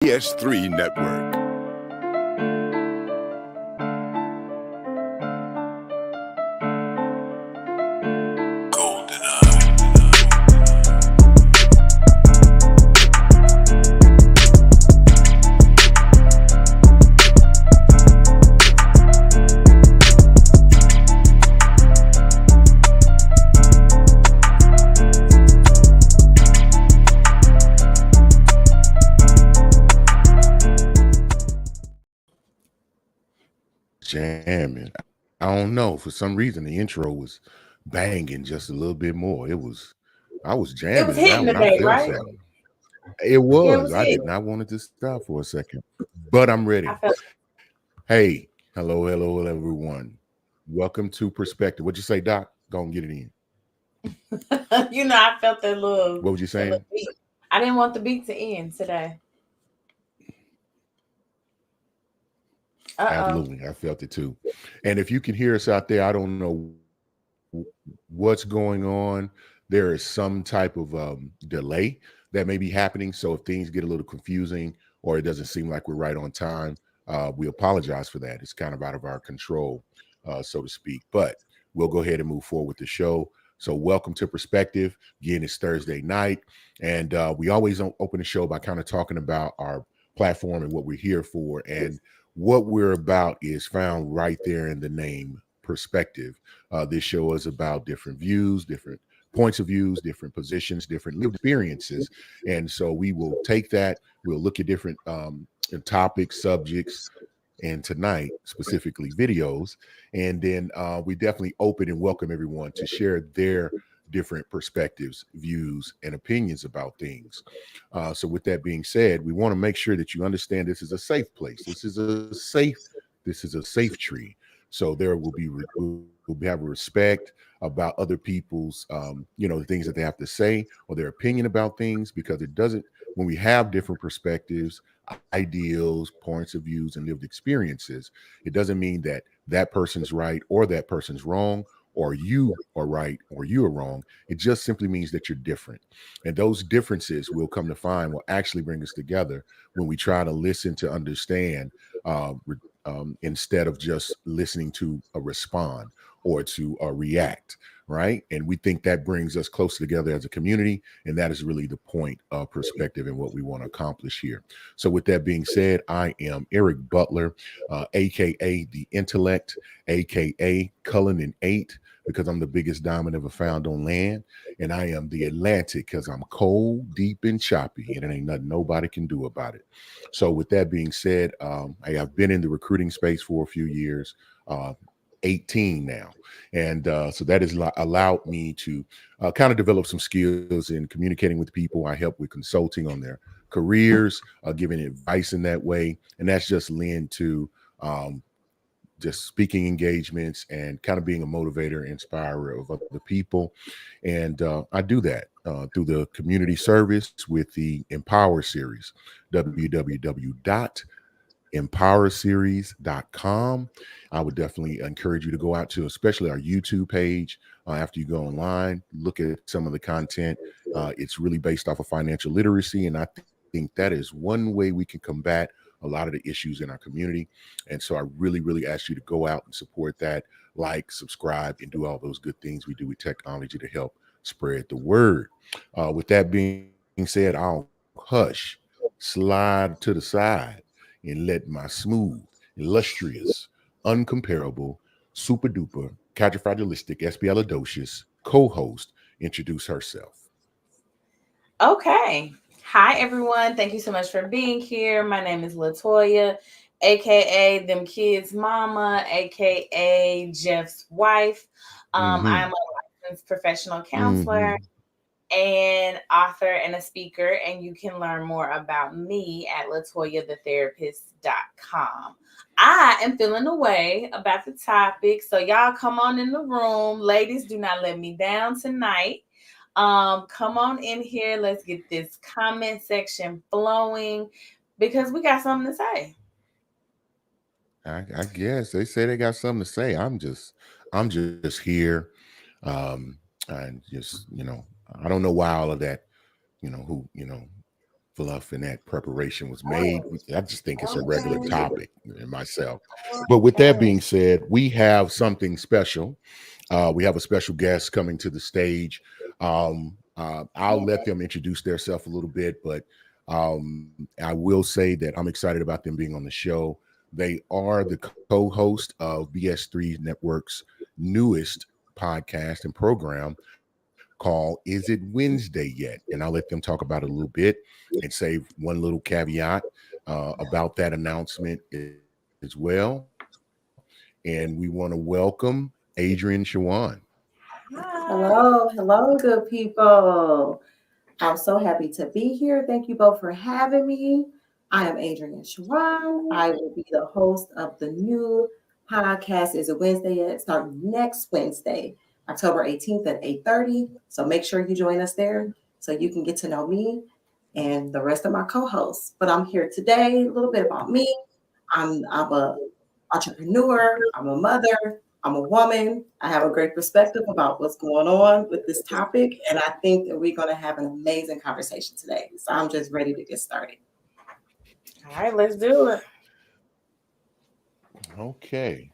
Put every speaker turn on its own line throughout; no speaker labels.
BS3 Network.
Jamming. I don't know. For some reason, the intro was banging just a little bit more. I was
It was
jamming in that
hitting
one. I
today,
felt
right?
something. It
Yeah, it
was.
was
I did
hitting.
not want it to stop for a second, but I'm
I
ready.
felt
Hey, hello, everyone. Welcome to Perspective. What'd you say, Doc? Go and get it in.
I felt
What was you
that little
saying?
beat. I didn't want the beat to end today. Uh-oh.
Absolutely. I felt it too. And if you can hear us out there, I don't know what's going on. There is some type of delay that may be happening. So if things get a little confusing or it doesn't seem like we're right on time, we apologize for that. It's kind of out of our control, so to speak. But we'll go ahead and move forward with the show. So welcome to Perspective. Again, it's Thursday night. And we always open the show by kind of talking about our platform and what we're here for. And what we're about is found right there in the name Perspective. This show is about different views, different points of views, different positions, different lived experiences. And so we will take that, we'll look at different topics, subjects, and tonight specifically videos. And then we definitely open and welcome everyone to share their different perspectives, views, and opinions about things. So with that being said, we want to make sure that you understand this is a safe place. This is a safe tree. So there will be we'll have respect about other people's the things that they have to say or their opinion about things, because it doesn't, when we have different perspectives, ideals, points of views, and lived experiences, it doesn't mean that that person's right or that person's wrong, or you are right or you are wrong. It just simply means that you're different. And those differences we'll come to find will actually bring us together when we try to listen to understand, instead of just listening to a respond or to react, right? And we think that brings us closer together as a community. And that is really the point of Perspective and what we want to accomplish here. So with that being said, I am Eric Butler, aka The Intellect, aka Cullen and Eight, because I'm the biggest diamond ever found on land. And I am the Atlantic because I'm cold, deep, and choppy, and it ain't nothing nobody can do about it. So with that being said, I have been in the recruiting space for a few years, 18 now. And so that has allowed me to kind of develop some skills in communicating with people. I help with consulting on their careers, giving advice in that way. And that's just lend to just speaking engagements and kind of being a motivator, inspirer of other people. And I do that through the community service with the Empower series, www.empowerseries.com. I would definitely encourage you to go out to, especially our YouTube page. After you go online, look at some of the content. It's really based off of financial literacy. And I think that is one way we can combat a lot of the issues in our community. And so I really ask you to go out and support that, like, subscribe, and do all those good things we do with technology to help spread the word. With that being said, I'll hush, slide to the side, and let my smooth, illustrious, uncomparable, super duper, quadrifragilistic, espialidocious co-host introduce herself.
Okay. Hi, everyone. Thank you so much for being here. My name is Latoya, aka Them Kids Mama, aka Jeff's wife. I'm
Mm-hmm.
a licensed professional counselor
Mm-hmm.
and author and a speaker, and you can learn more about me at latoyathetherapist.com. I am feeling away about the topic, so y'all come on in the room. Ladies, do not let me down tonight. Come on in here. Let's get this comment section flowing because we got something to say.
I guess they say they got something to say. I'm just here. And just, I don't know why all of that, who, fluff and that preparation was made. I just think it's a regular topic in myself. But with that being said, we have something special. We have a special guest coming to the stage. I'll let them introduce themselves a little bit, but I will say that I'm excited about them being on the show. They are the co-host of BS3 Network's newest podcast and program called Is It Wednesday Yet? And I'll let them talk about it a little bit and say one little caveat about that announcement as well. And we want to welcome Adrien Chewone.
Hello, good people. I'm so happy to be here. Thank you both for having me. I am Adrien Chewone. I will be the host of the new podcast, Is It Wednesday Yet? Starting next Wednesday, October 18th at 8:30. So make sure you join us there so you can get to know me and the rest of my co-hosts. But I'm here today, a little bit about me. I'm a entrepreneur, I'm a mother, I'm a woman. I have a great perspective about what's going on with this topic, and I think that we're going to have an amazing conversation today. So I'm just ready to get started.
All right, let's do it.
Okay.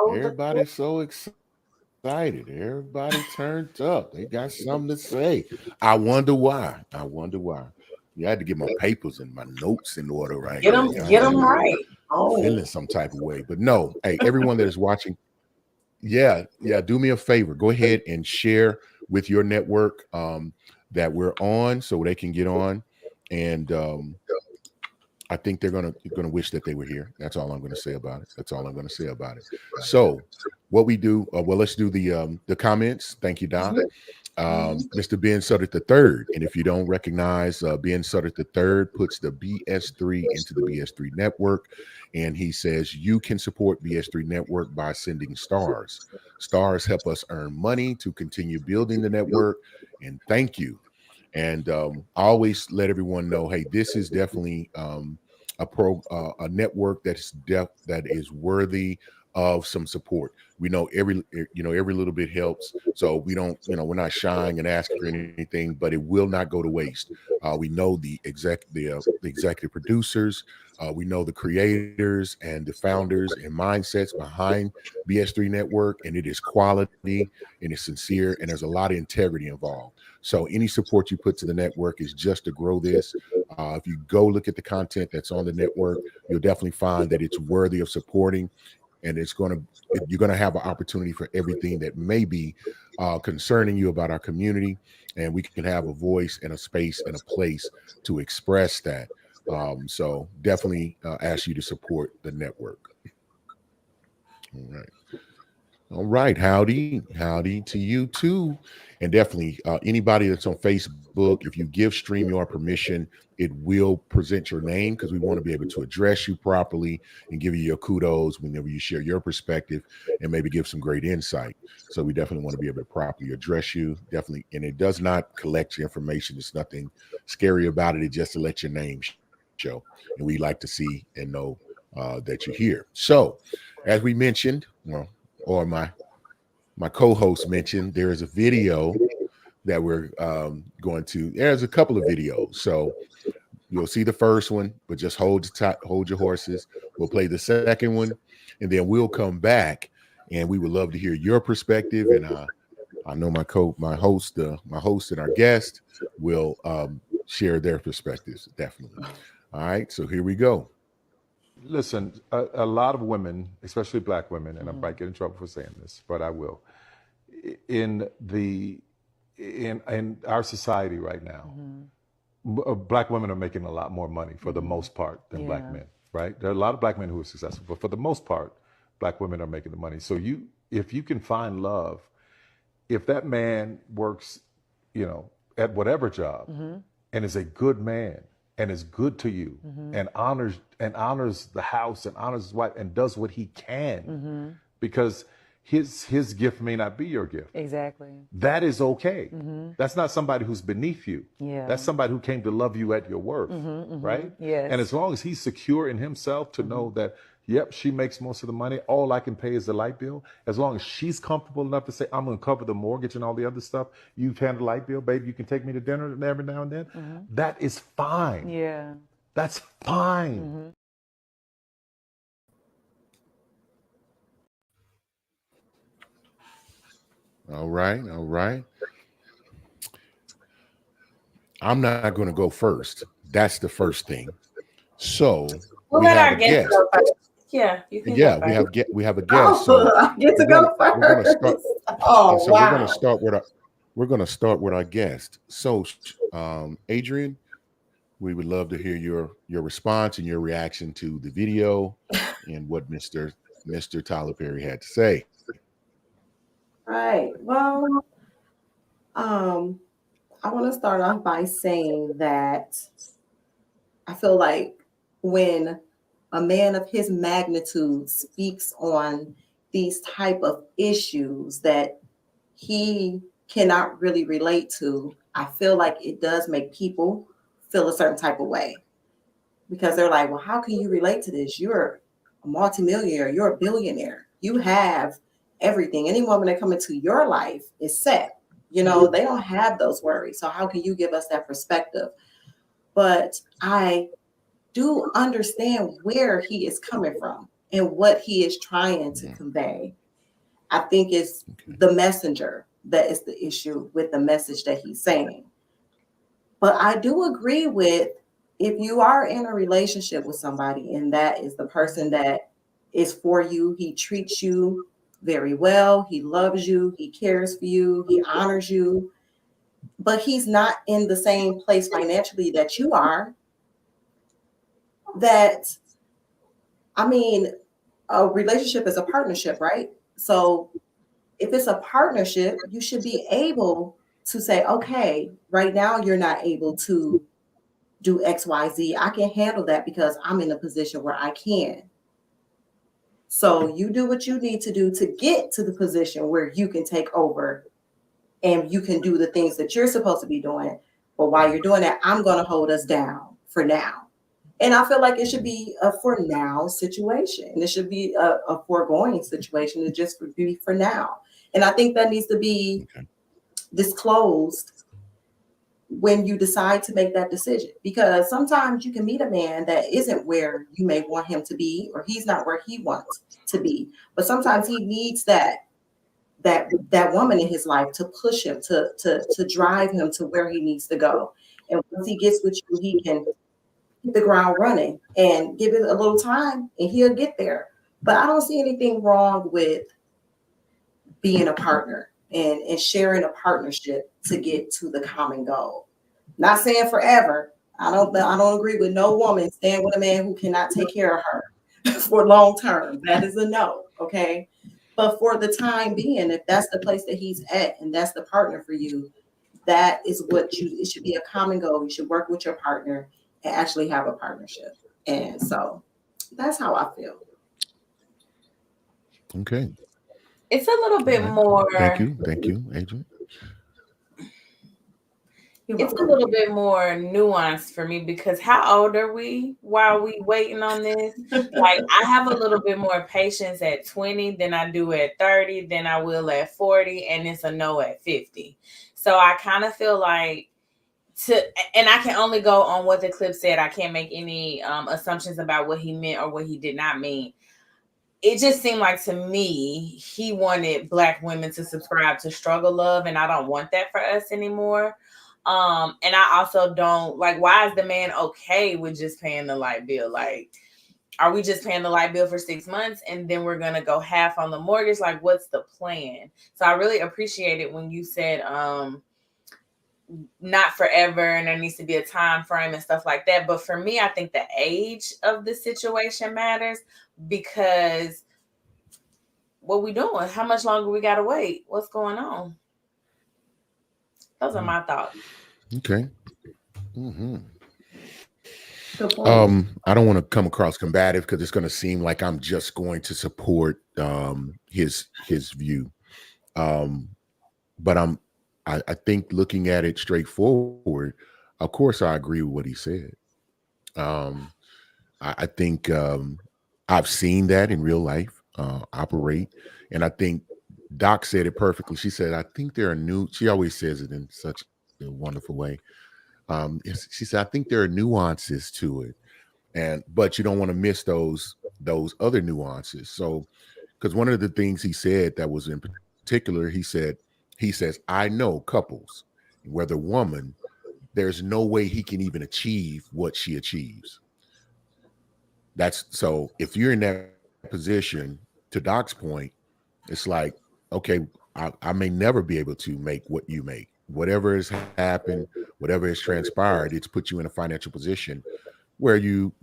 Everybody's so excited. Everybody turned up. They got something to say. I wonder why. You had to get my papers and my notes in order right
Get
now.
Get them right.
Feeling some type of way. But no, hey, everyone that is watching, do me a favor. Go ahead and share with your network that we're on so they can get on. And I think they're gonna wish that they were here. That's all I'm gonna say about it. So what we do, let's do the comments. Thank you, Doc. Mr. Ben Sutter III. And if you don't recognize Ben Sutter III puts the BS3 into the BS3 Network. And he says, you can support BS3 Network by sending stars. Stars help us earn money to continue building the network. And thank you. And I always let everyone know, hey, this is definitely a network that is worthy of some support. We know every little bit helps. So we don't, we're not shying and asking for anything, but it will not go to waste. We know the executive producers, we know the creators and the founders and mindsets behind BS3 Network, and it is quality and it's sincere, and there's a lot of integrity involved. So any support you put to the network is just to grow this. If you go look at the content that's on the network, you'll definitely find that it's worthy of supporting, and you're going to have an opportunity for everything that may be concerning you about our community, and we can have a voice and a space and a place to express that. So definitely ask you to support the network. All right. Howdy to you too. And definitely anybody that's on Facebook, if you give StreamYard permission, it will present your name, because we want to be able to address you properly and give you your kudos whenever you share your perspective and maybe give some great insight. So we definitely want to be able to properly address you. Definitely. And it does not collect your information. There's nothing scary about it. It's just to let your name show. And we like to see and know that you're here. So as we mentioned, or my co-host mentioned, there is a video that we're there's a couple of videos. So you'll see the first one, but just hold your horses. We'll play the second one, and then we'll come back, and we would love to hear your perspective. And I know my host and our guest will share their perspectives, definitely. All right, so here we go.
Listen, a lot of women, especially Black women, and I might get in trouble for saying this, but I will. In our society right now, Black women are making a lot more money for the most part than Black men, right? There are a lot of Black men who are successful, but for the most part, Black women are making the money. So if you can find love, if that man works, at whatever job, and is a good man, and is good to you, and honors the house, and honors his wife, and does what he can, because His gift may not be your gift.
Exactly.
That is okay. That's not somebody who's beneath you.
Yeah.
That's somebody who came to love you at your worth, right?
Yes.
And as long as he's secure in himself to know that, yep, she makes most of the money, all I can pay is the light bill, as long as she's comfortable enough to say, I'm going to cover the mortgage and all the other stuff, you've handled the light bill, baby, you can take me to dinner every now and then, that is fine.
Yeah.
That's fine.
All right. All right. I'm not going to go first. That's the first thing. So
We'll
we
let
have
our
a
guest
guest.
go first. Yeah, you can
Yeah,
go
we
first.
have a guest. So
I get to
we're
go
gonna- we're gonna
first.
start-
Oh,
and so
wow.
we're going to start with our guest. So, Adrien, we would love to hear your response and your reaction to the video and what Mr. Tyler Perry had to say.
Right. Well, I want to start off by saying that I feel like when a man of his magnitude speaks on these type of issues that he cannot really relate to, I feel like it does make people feel a certain type of way, because they're like, well, how can you relate to this? You're a multimillionaire, you're a billionaire, you have everything. Any woman that come into your life is set. You know, they don't have those worries. So how can you give us that perspective? But I do understand where he is coming from and what he is trying to convey. I think it's the messenger that is the issue with the message that he's saying. But I do agree with, if you are in a relationship with somebody and that is the person that is for you, he treats you very well, he loves you, he cares for you, he honors you, but he's not in the same place financially that you are, that, I mean, a relationship is a partnership, right? So if it's a partnership, you should be able to say, okay, right now you're not able to do X, Y, Z. I can handle that because I'm in a position where I can. So you do what you need to do to get to the position where you can take over and you can do the things that you're supposed to be doing. But while you're doing that, I'm going to hold us down for now. And I feel like it should be a for now situation. It should be a foregoing situation to just be for now. And I think that needs to be disclosed when you decide to make that decision, because sometimes you can meet a man that isn't where you may want him to be, or he's not where he wants to be. But sometimes he needs that woman in his life to push him, to drive him to where he needs to go. And once he gets with you, he can hit the ground running, and give it a little time and he'll get there. But I don't see anything wrong with being a partner and sharing a partnership to get to the common goal. Not saying forever. I don't agree with no woman staying with a man who cannot take care of her for long term. That is a no. Okay. But for the time being, if that's the place that he's at and that's the partner for you, that is it should be a common goal. You should work with your partner and actually have a partnership. And so that's how I feel.
Okay.
It's a little bit more.
Thank you, Adrien.
It's a little bit more nuanced for me, because how old are we while we waiting on this? Like, I have a little bit more patience at 20 than I do at 30, than I will at 40, and it's a no at 50. So I kind of feel like and I can only go on what the clip said. I can't make any assumptions about what he meant or what he did not mean. It just seemed like to me he wanted Black women to subscribe to struggle love, and I don't want that for us anymore. And I also don't like, why is the man okay with just paying the light bill? Like, are we just paying the light bill for 6 months and then we're gonna go half on the mortgage? Like, what's the plan? So I really appreciate it when you said not forever and there needs to be a time frame and stuff like that. But for me, I think the age of the situation matters, because what we doing? How much longer we gotta wait? What's going on? Those are my thoughts.
Okay. Mm-hmm.
Good point.
I don't want to come across combative because it's going to seem like I'm just going to support his view. But I think looking at it straightforward, of course I agree with what he said. I think I've seen that in real life operate, and I think Doc said it perfectly. She said, "I think there are new." She always says it in such a wonderful way. She said, "I think there are nuances to it, but you don't want to miss those other nuances." So, because one of the things he said that was in particular, he says, "I know couples where the woman, there's no way he can even achieve what she achieves." That's so if you're in that position, to Doc's point, it's like, okay, I may never be able to make what you make. Whatever has happened, whatever has transpired, it's put you in a financial position where I'm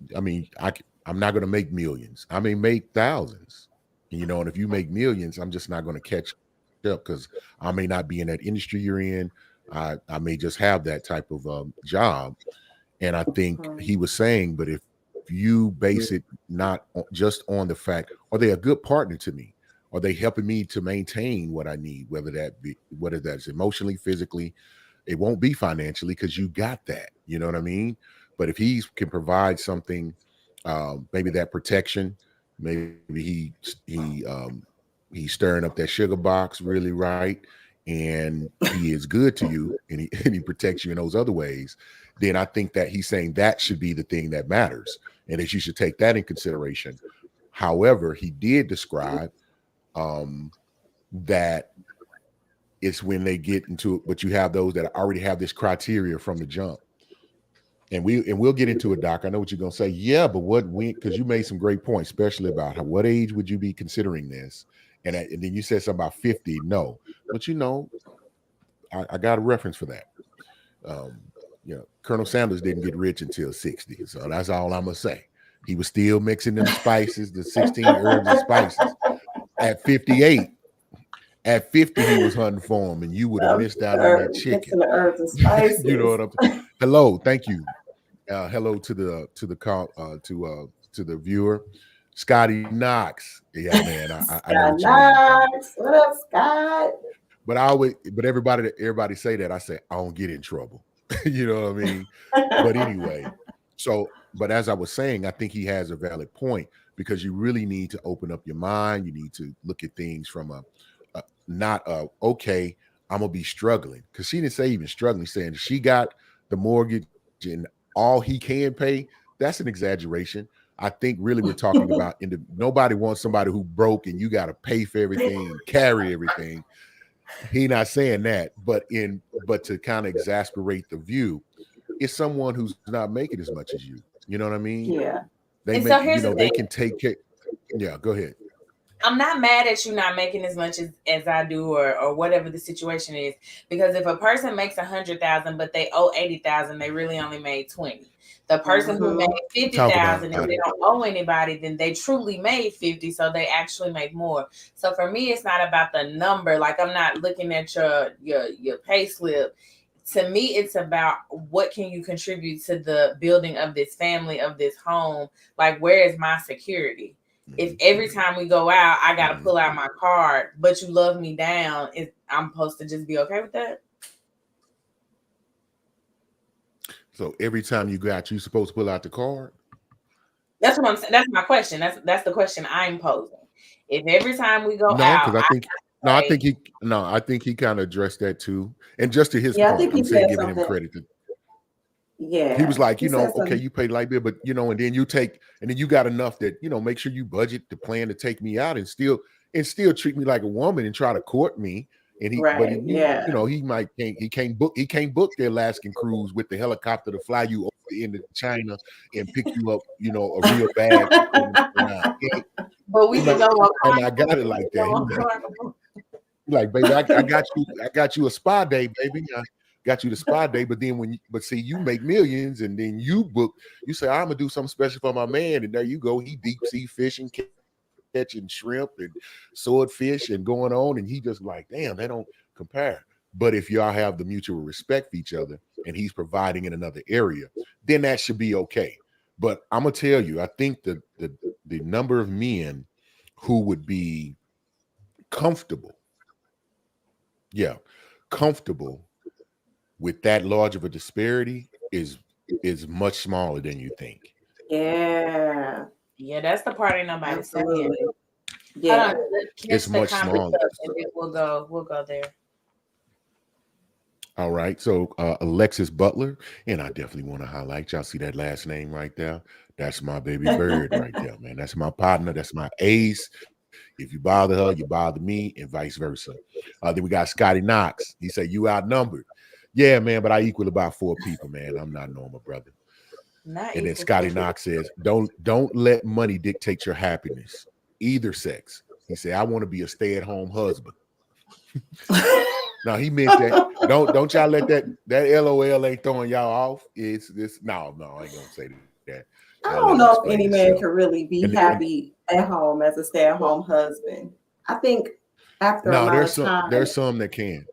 not going to make millions. I may make thousands, and if you make millions, I'm just not going to catch up because I may not be in that industry you're in. I may just have that type of job. And I think he was saying, but if you base it not just on the fact, are they a good partner to me? Are they helping me to maintain what I need, whether that's emotionally, physically? It won't be financially because you got that. You know what I mean? But if he can provide something, maybe that protection, maybe he's stirring up that sugar box really right, and he is good to you, and he protects you in those other ways, then I think that he's saying that should be the thing that matters, and that you should take that in consideration. However, he did describe that it's when they get into it, but you have those that already have this criteria from the jump. And we'll get into it, Doc. I know what you're gonna say. Yeah, but because you made some great points, especially about what age would you be considering this? And then you said something about 50. No, but I got a reference for that. Colonel Sanders didn't get rich until 60, so that's all I'm gonna say. He was still mixing them spices, the 16 herbs and spices. At 58, at 50, he was hunting for him, and you would have missed out on that chicken.
The herbs and spices.
You know what I'm saying? Hello, thank you. Hello to the call to the viewer, Scotty Knox. Yeah, man, I know what you mean.
What up, Scott?
But everybody say that. I say I don't get in trouble. You know what I mean? But anyway, but as I was saying, I think he has a valid point, because you really need to open up your mind. You need to look at things from okay, I'm gonna be struggling, because she didn't say even struggling. Saying she got the mortgage and all he can pay, that's an exaggeration. I think really we're talking about nobody wants somebody who broke and you got to pay for everything and carry everything. He not saying that, but to kind of exasperate the view, it's someone who's not making as much as you. You know what I mean?
Yeah.
They they can take care. Yeah, go ahead.
I'm not mad at you not making as much as I do, or whatever the situation is, because if a person makes 100,000 but they owe 80,000, they really only made 20. The person who made 50,000 and they don't owe anybody, then they truly made 50, so they actually make more. So for me, it's not about the number. Like, I'm not looking at your pay slip. To me, it's about what can you contribute to the building of this family, of this home. Like, where is my security? If every time we go out, I got to pull out my card, but you love me down, I'm supposed to just be okay with that?
So every time you go out, you're supposed to pull out the card?
That's what I'm saying. That's my question. That's the question I'm posing. If every time we go out, I think he kind of addressed that too. And just to his part, I'm saying giving him credit.
Yeah,
he was like, okay, you pay light bill, but and then you got enough that make sure you budget the plan to take me out and still treat me like a woman and try to court me. And he can't book the Alaskan cruise with the helicopter to fly you over into China and pick you up, a real bag.
But we can go.
And I got it like that. Like, baby, I got you a spa day, baby. Got you the spa day, but then see, you make millions, and then you say, I'm gonna do something special for my man, and there you go. He deep sea fishing, catching shrimp and swordfish and going on, and he just like, damn, they don't compare. But if y'all have the mutual respect for each other, and he's providing in another area, then that should be okay. But I'm gonna tell you, I think the number of men who would be comfortable, yeah, comfortable with that large of a disparity is much smaller than you think.
Yeah,
Yeah, that's the part ain't nobody saying.
absolutely.
Hold
Yeah.
on, let's catch
It's
the
much
comments
smaller.
up, and then we'll go there.
All right. So Alexis Butler, and I definitely want to highlight, y'all see that last name right there? That's my baby bird right there, man. That's my partner. That's my ace. If you bother her, you bother me, and vice versa. Then we got Scotty Knox. He said, you outnumbered. Yeah, man, but I equal about 4 people, man. I'm not normal, brother.
Not
And then
equal
Scotty
to-
Knox says, don't let money dictate your happiness, either sex. He said, I want to be a stay-at-home husband. Now he meant that. Don't y'all let that LOL ain't throwing y'all off. It's this. No, I ain't gonna say that.
I don't know if any man can really be happy at home as a stay-at-home husband. I think after a amount of time,
there's some that can.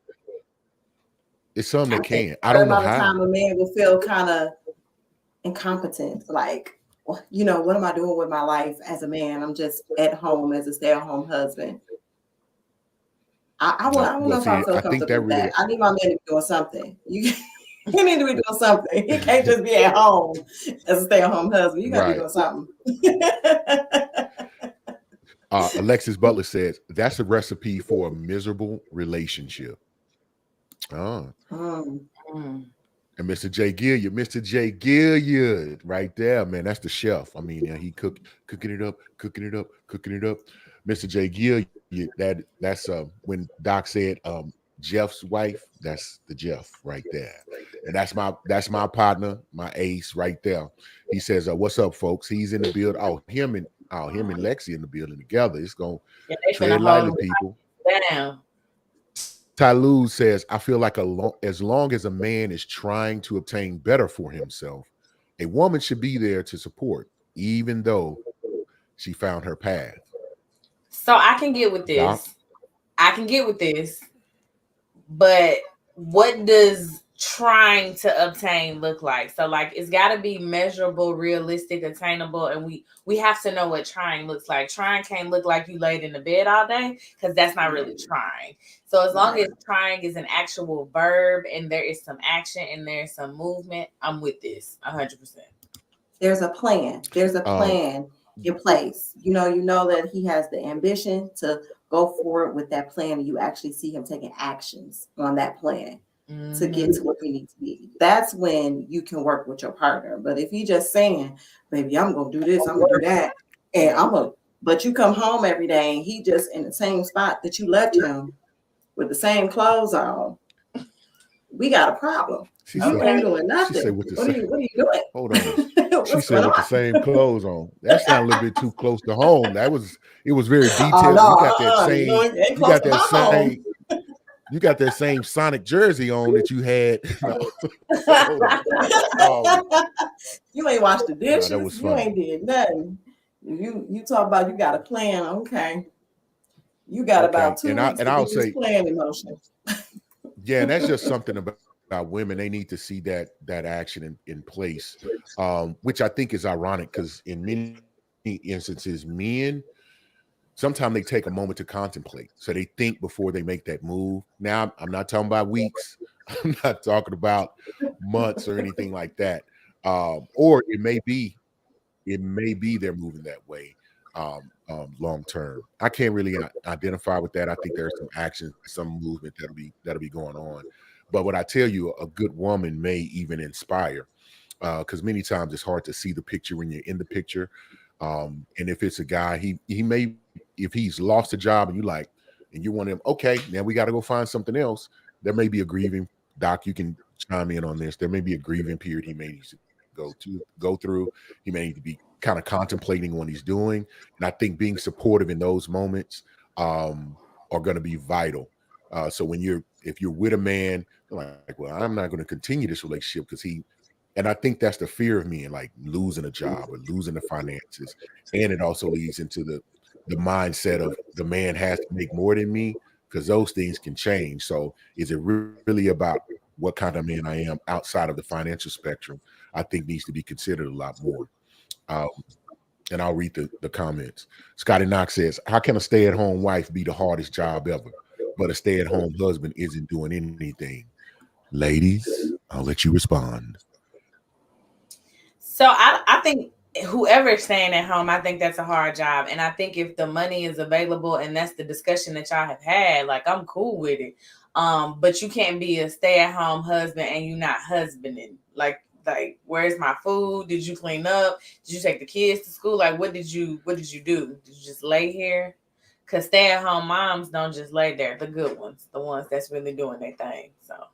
It's some that can. I
after
don't know
amount of
how.
time, a man will feel kind of incompetent. Like, you know, what am I doing with my life as a man? I'm just at home as a stay-at-home husband. I don't know if I feel comfortable with that. I need my man to be doing something. You need to be doing something. He can't just be at home as a stay-at-home husband. You gotta be doing something.
Alexis Butler says that's a recipe for a miserable relationship. And Mr. J. Gilliard, right there, man. That's the chef. I mean, he cooking it up. Mr. J. Gilliard, that's when Doc said Jeff's wife, that's the Jeff right there. And that's my partner, my ace right there. He says, what's up, folks? He's in the build. Him and Lexi in the building together. It's gonna tread lightly, people.
Down.
Tyloo says, I feel like as long as a man is trying to obtain better for himself, a woman should be there to support, even though she found her path.
So I can get with this.
Doc?
I can get with this. But what does trying to obtain look like? So like it's got to be measurable, realistic, attainable, and we have to know what trying looks like. Trying can't look like you laid in the bed all day, because that's not really trying. So as long as trying is an actual verb and there is some action and there's some movement, I'm with this 100%.
There's a plan in place. You know that he has the ambition to go forward with that plan, and you actually see him taking actions on that plan to get to where he needs to be. That's when you can work with your partner. But if you just saying, baby, I'm gonna do this, I'm gonna do that, and but you come home every day and he just in the same spot that you left him with the same clothes on, we got a problem. You ain't doing nothing.
She said
what are you doing?
Hold on. She said with the same clothes on. That sounded a little bit too close to home. It was very detailed. You got that same Sonic jersey on that you had.
You ain't washed the dishes.
That was
you ain't did nothing. You talk about you got a plan. Okay. You got about 2 weeks to get this plan in motion.
Yeah, and that's just something about women. They need to see that action in place, which I think is ironic because in many instances, men, sometimes they take a moment to contemplate. So they think before they make that move. Now, I'm not talking about weeks. I'm not talking about months or anything like that. Or it may be they're moving that way long term. I can't really identify with that. I think there's some action, some movement that'll be going on. But what I tell you, a good woman may even inspire, because many times it's hard to see the picture when you're in the picture. And if it's a guy, he may, if he's lost a job and you want him, okay, now we got to go find something else. There may be a grieving, Doc, you can chime in on this. There may be a grieving period he may need to go through. He may need to be kind of contemplating what he's doing. And I think being supportive in those moments are going to be vital. So if you're with a man, like, well, I'm not going to continue this relationship because and I think that's the fear of men, like losing a job or losing the finances. And it also leads into the mindset of the man has to make more than me, because those things can change. So is it really about what kind of man I am outside of the financial spectrum? I think needs to be considered a lot more. Um, and I'll read the comments. Scotty Knox says, how can a stay-at-home wife be the hardest job ever, but a stay-at-home husband isn't doing anything? Ladies, I'll let you respond.
So I think whoever is staying at home, I think that's a hard job. And I think if the money is available and that's the discussion that y'all have had, like, I'm cool with it. But you can't be a stay-at-home husband and you're not husbanding. Like, where's my food? Did you clean up? Did you take the kids to school? Like, what did you do? Did you just lay here? Because stay-at-home moms don't just lay there. The good ones, the ones that's really doing their thing. So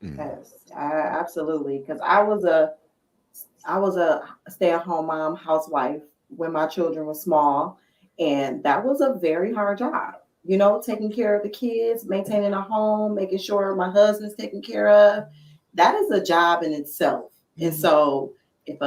yes, absolutely. Because I was a stay-at-home mom, housewife when my children were small, and that was a very hard job. You know, taking care of the kids, maintaining a home, making sure my husband's taken care of. That is a job in itself. Mm-hmm. And so if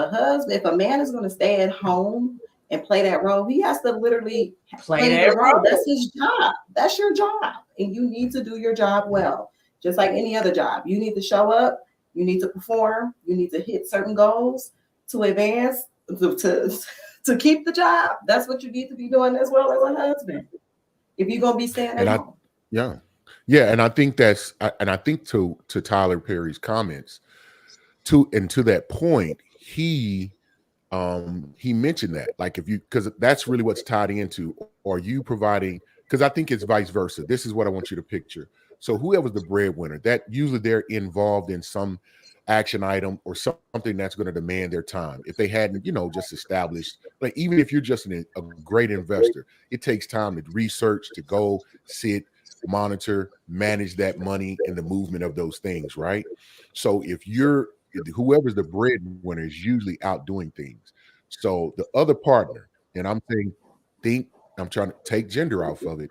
a man is going to stay at home and play that role, he has to literally play that role. That's his job. That's your job. And you need to do your job well. Just like any other job. You need to show up. You need to perform. You need to hit certain goals to advance, to keep the job. That's what you need to be doing as well as a husband. If you're going to be staying at home.
Yeah. And I think to Tyler Perry's comments, to that point, he mentioned that, like, because that's really what's tied into, are you providing, because I think it's vice versa. This is what I want you to picture. So whoever's the breadwinner, that usually they're involved in some action item or something that's going to demand their time. If they hadn't, just established, like, even if you're just a great investor, it takes time to research, to go sit, monitor, manage that money and the movement of those things, right? So if whoever's the breadwinner is usually out doing things. So the other partner, and I'm trying to take gender off of it.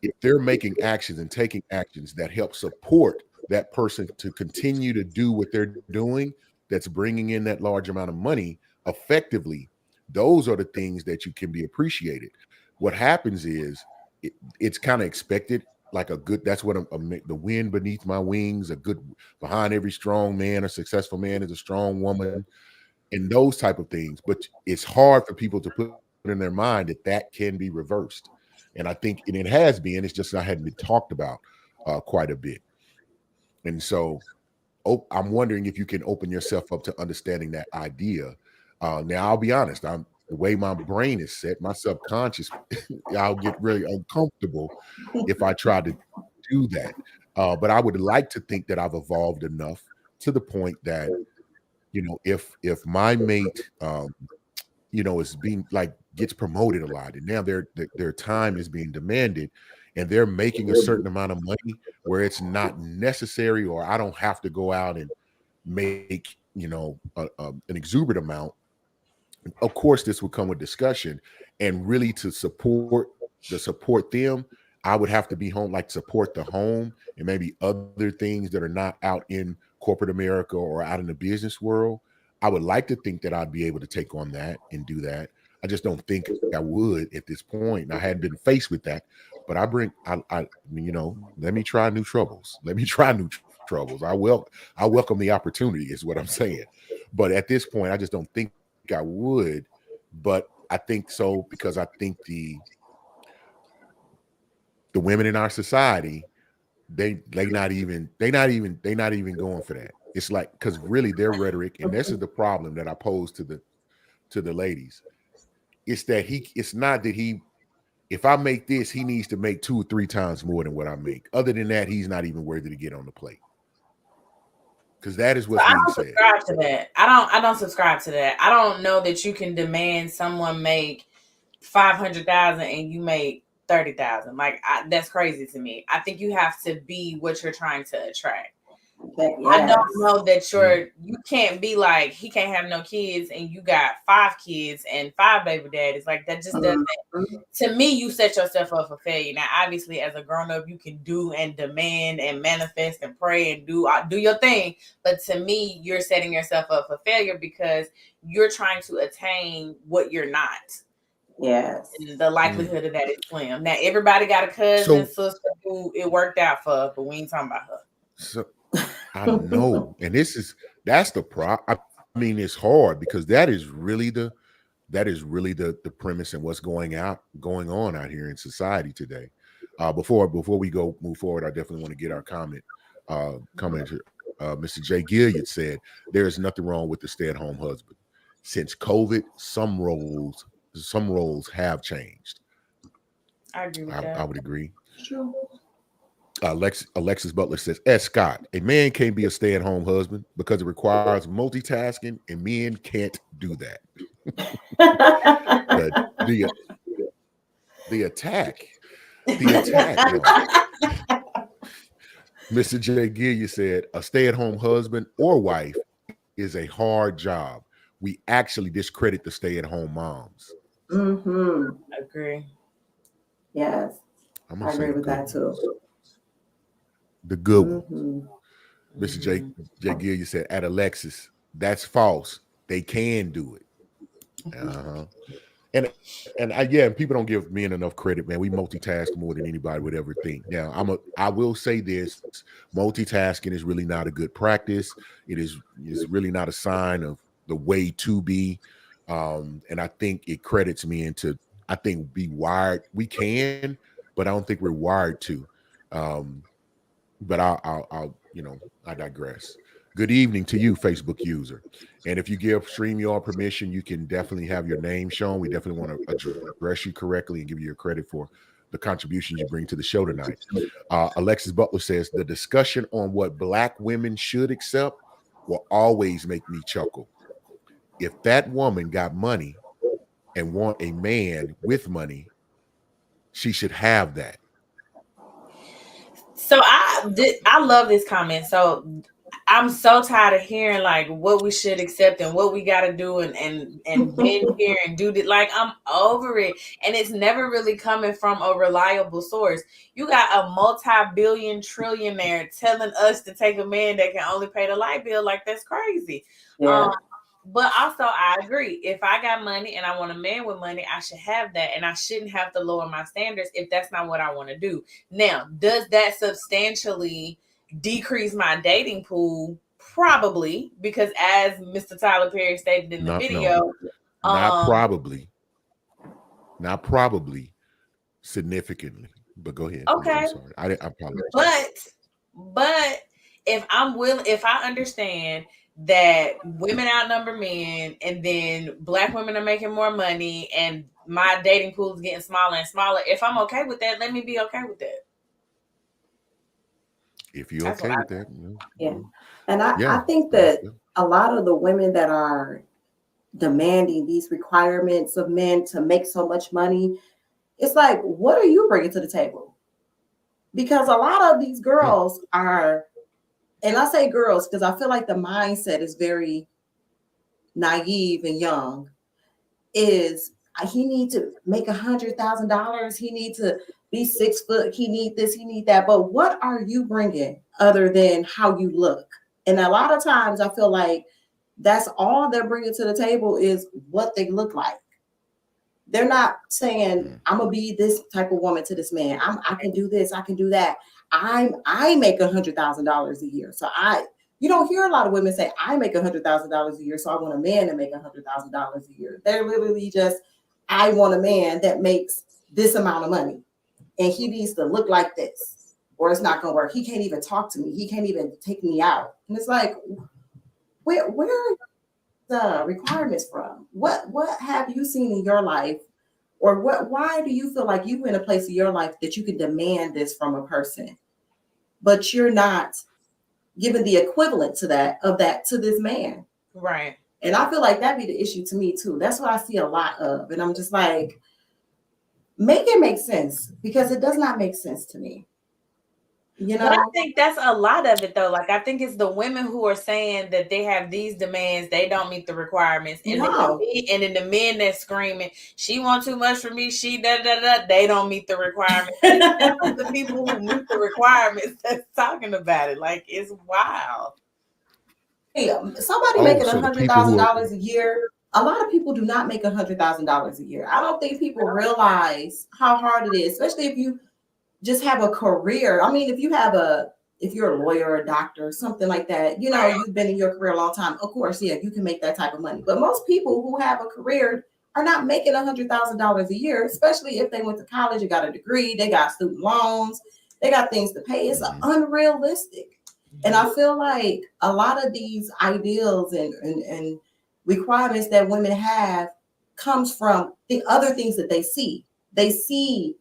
If they're making actions and taking actions that help support that person to continue to do what they're doing, that's bringing in that large amount of money effectively, those are the things that you can be appreciated. What happens is it's kind of expected, like that's what the wind beneath my wings, behind every strong man or successful man is a strong woman, and those type of things. But it's hard for people to put in their mind that can be reversed. And I think, and it has been, it's just I hadn't been talked about quite a bit. And so I'm wondering if you can open yourself up to understanding that idea. Now, I'll be honest, the way my brain is set, my subconscious, I'll get really uncomfortable if I try to do that. But I would like to think that I've evolved enough to the point that, if my mate, is being gets promoted a lot, and now their time is being demanded, and they're making a certain amount of money where it's not necessary, or I don't have to go out and make an exuberant amount. Of course, this would come with discussion, and really to support them, I would have to be home, support the home and maybe other things that are not out in corporate America or out in the business world. I would like to think that I'd be able to take on that and do that. I just don't think I would at this point. And I hadn't been faced with that, but let me try new troubles. I welcome the opportunity is what I'm saying. But at this point, I just don't think I would, but I think so because I think the women in our society, they not even going for that. It's like, because really their rhetoric, and this is the problem that I pose to the ladies, it's that if I make this, he needs to make 2 or 3 times more than what I make. Other than that, he's not even worthy to get on the plate. Because that is what's being said.
I don't subscribe to that. I don't subscribe to that. I don't know that you can demand someone make $500,000 and you make $30,000. That's crazy to me. I think you have to be what you're trying to attract. Yes. I don't know that you can't be like, he can't have no kids and you got 5 kids and 5 baby daddies. Like, that just doesn't, to me, you set yourself up for failure. Now, obviously, as a grown-up, you can do and demand and manifest and pray and do your thing. But to me, you're setting yourself up for failure because you're trying to attain what you're not.
Yes.
And the likelihood of that is slim. Now, everybody got a cousin, sister who it worked out for, but we ain't talking about her.
So I know, and that's the problem. mean, it's hard because that is really the premise and what's going on out here in society today. Before we move forward, I definitely want to get our comment. Mr. J. Gilliard said there is nothing wrong with the stay-at-home husband. Since COVID, some roles have changed.
I agree with that.
I would agree.
True.
Alexis Butler says, S. Scott, a man can't be a stay-at-home husband because it requires multitasking, and men can't do that. The attack. Mr. J. Gilliard said, a stay-at-home husband or wife is a hard job. We actually discredit the stay-at-home moms.
Mm-hmm.
Agree.
Yes. I agree with that too.
The good one. Mr. J. Gilliard said, at Alexis, that's false. They can do it. And people don't give men enough credit, man. We multitask more than anybody would ever think. Now, I will say this: multitasking is really not a good practice. It's really not a sign of the way to be. And I think it credits me into, I think, be wired. We can, but I don't think we're wired to. But I'll I digress. Good evening to you, Facebook user. And if you give StreamYard permission, you can definitely have your name shown. We definitely want to address you correctly and give you your credit for the contributions you bring to the show tonight. Alexis Butler says, the discussion on what Black women should accept will always make me chuckle. If that woman got money and want a man with money, she should have that.
So I love this comment. So I'm so tired of hearing like what we should accept and what we got to do and bend here and do that. Like, I'm over it. And it's never really coming from a reliable source. You got a multi-billion trillionaire telling us to take a man that can only pay the light bill. Like, that's crazy.
Yeah.
But also, I agree. If I got money and I want a man with money, I should have that. And I shouldn't have to lower my standards if that's not what I want to do. Now, does that substantially decrease my dating pool? Probably, because as Mr. Tyler Perry stated in the video,
not probably significantly. But go ahead.
Okay.
I'm sorry. I apologize.
But if I understand that women outnumber men, and then Black women are making more money, and my dating pool is getting smaller and smaller, if I'm okay with that, let me be okay with that.
If you're okay with that.
Yeah. And I think that a lot of the women that are demanding these requirements of men to make so much money, it's like, what are you bringing to the table? Because a lot of these girls are, and I say girls because I feel like the mindset is very naive and young, is he need to make $100,000. He need to be 6 foot. He need this, he need that. But what are you bringing other than how you look? And a lot of times I feel like that's all they're bringing to the table is what they look like. They're not saying, I'm going to be this type of woman to this man. I can do this. I can do that. I make $100,000 a year. So you don't hear a lot of women say, I make $100,000 a year, so I want a man to make $100,000 a year. They're literally just, I want a man that makes this amount of money, and he needs to look like this, or it's not going to work. He can't even talk to me. He can't even take me out. And it's like, where are the requirements from? What have you seen in your life, or why do you feel like you're in a place in your life that you can demand this from a person, but you're not giving the equivalent to that to this man?
Right.
And I feel like that'd be the issue to me too. That's what I see a lot of. And I'm just like, make it make sense, because it does not make sense to me. You know,
but I think that's a lot of it though. Like, I think it's the women who are saying that they have these demands, they don't meet the requirements, and then the men that's screaming, she wants too much from me, she they don't meet the requirements. The people who meet the requirements that's talking about it, like, it's wild.
Hey, somebody making $100,000 a year. A lot of people do not make $100,000 a year. I don't think people realize how hard it is, especially if you just have a career. I mean, if if you're a lawyer or a doctor, something like that, you've been in your career a long time. Of course, yeah, you can make that type of money. But most people who have a career are not making $100,000 a year, especially if they went to college and got a degree, they got student loans, they got things to pay. It's unrealistic. And I feel like a lot of these ideals and requirements that women have comes from the other things that they see. They see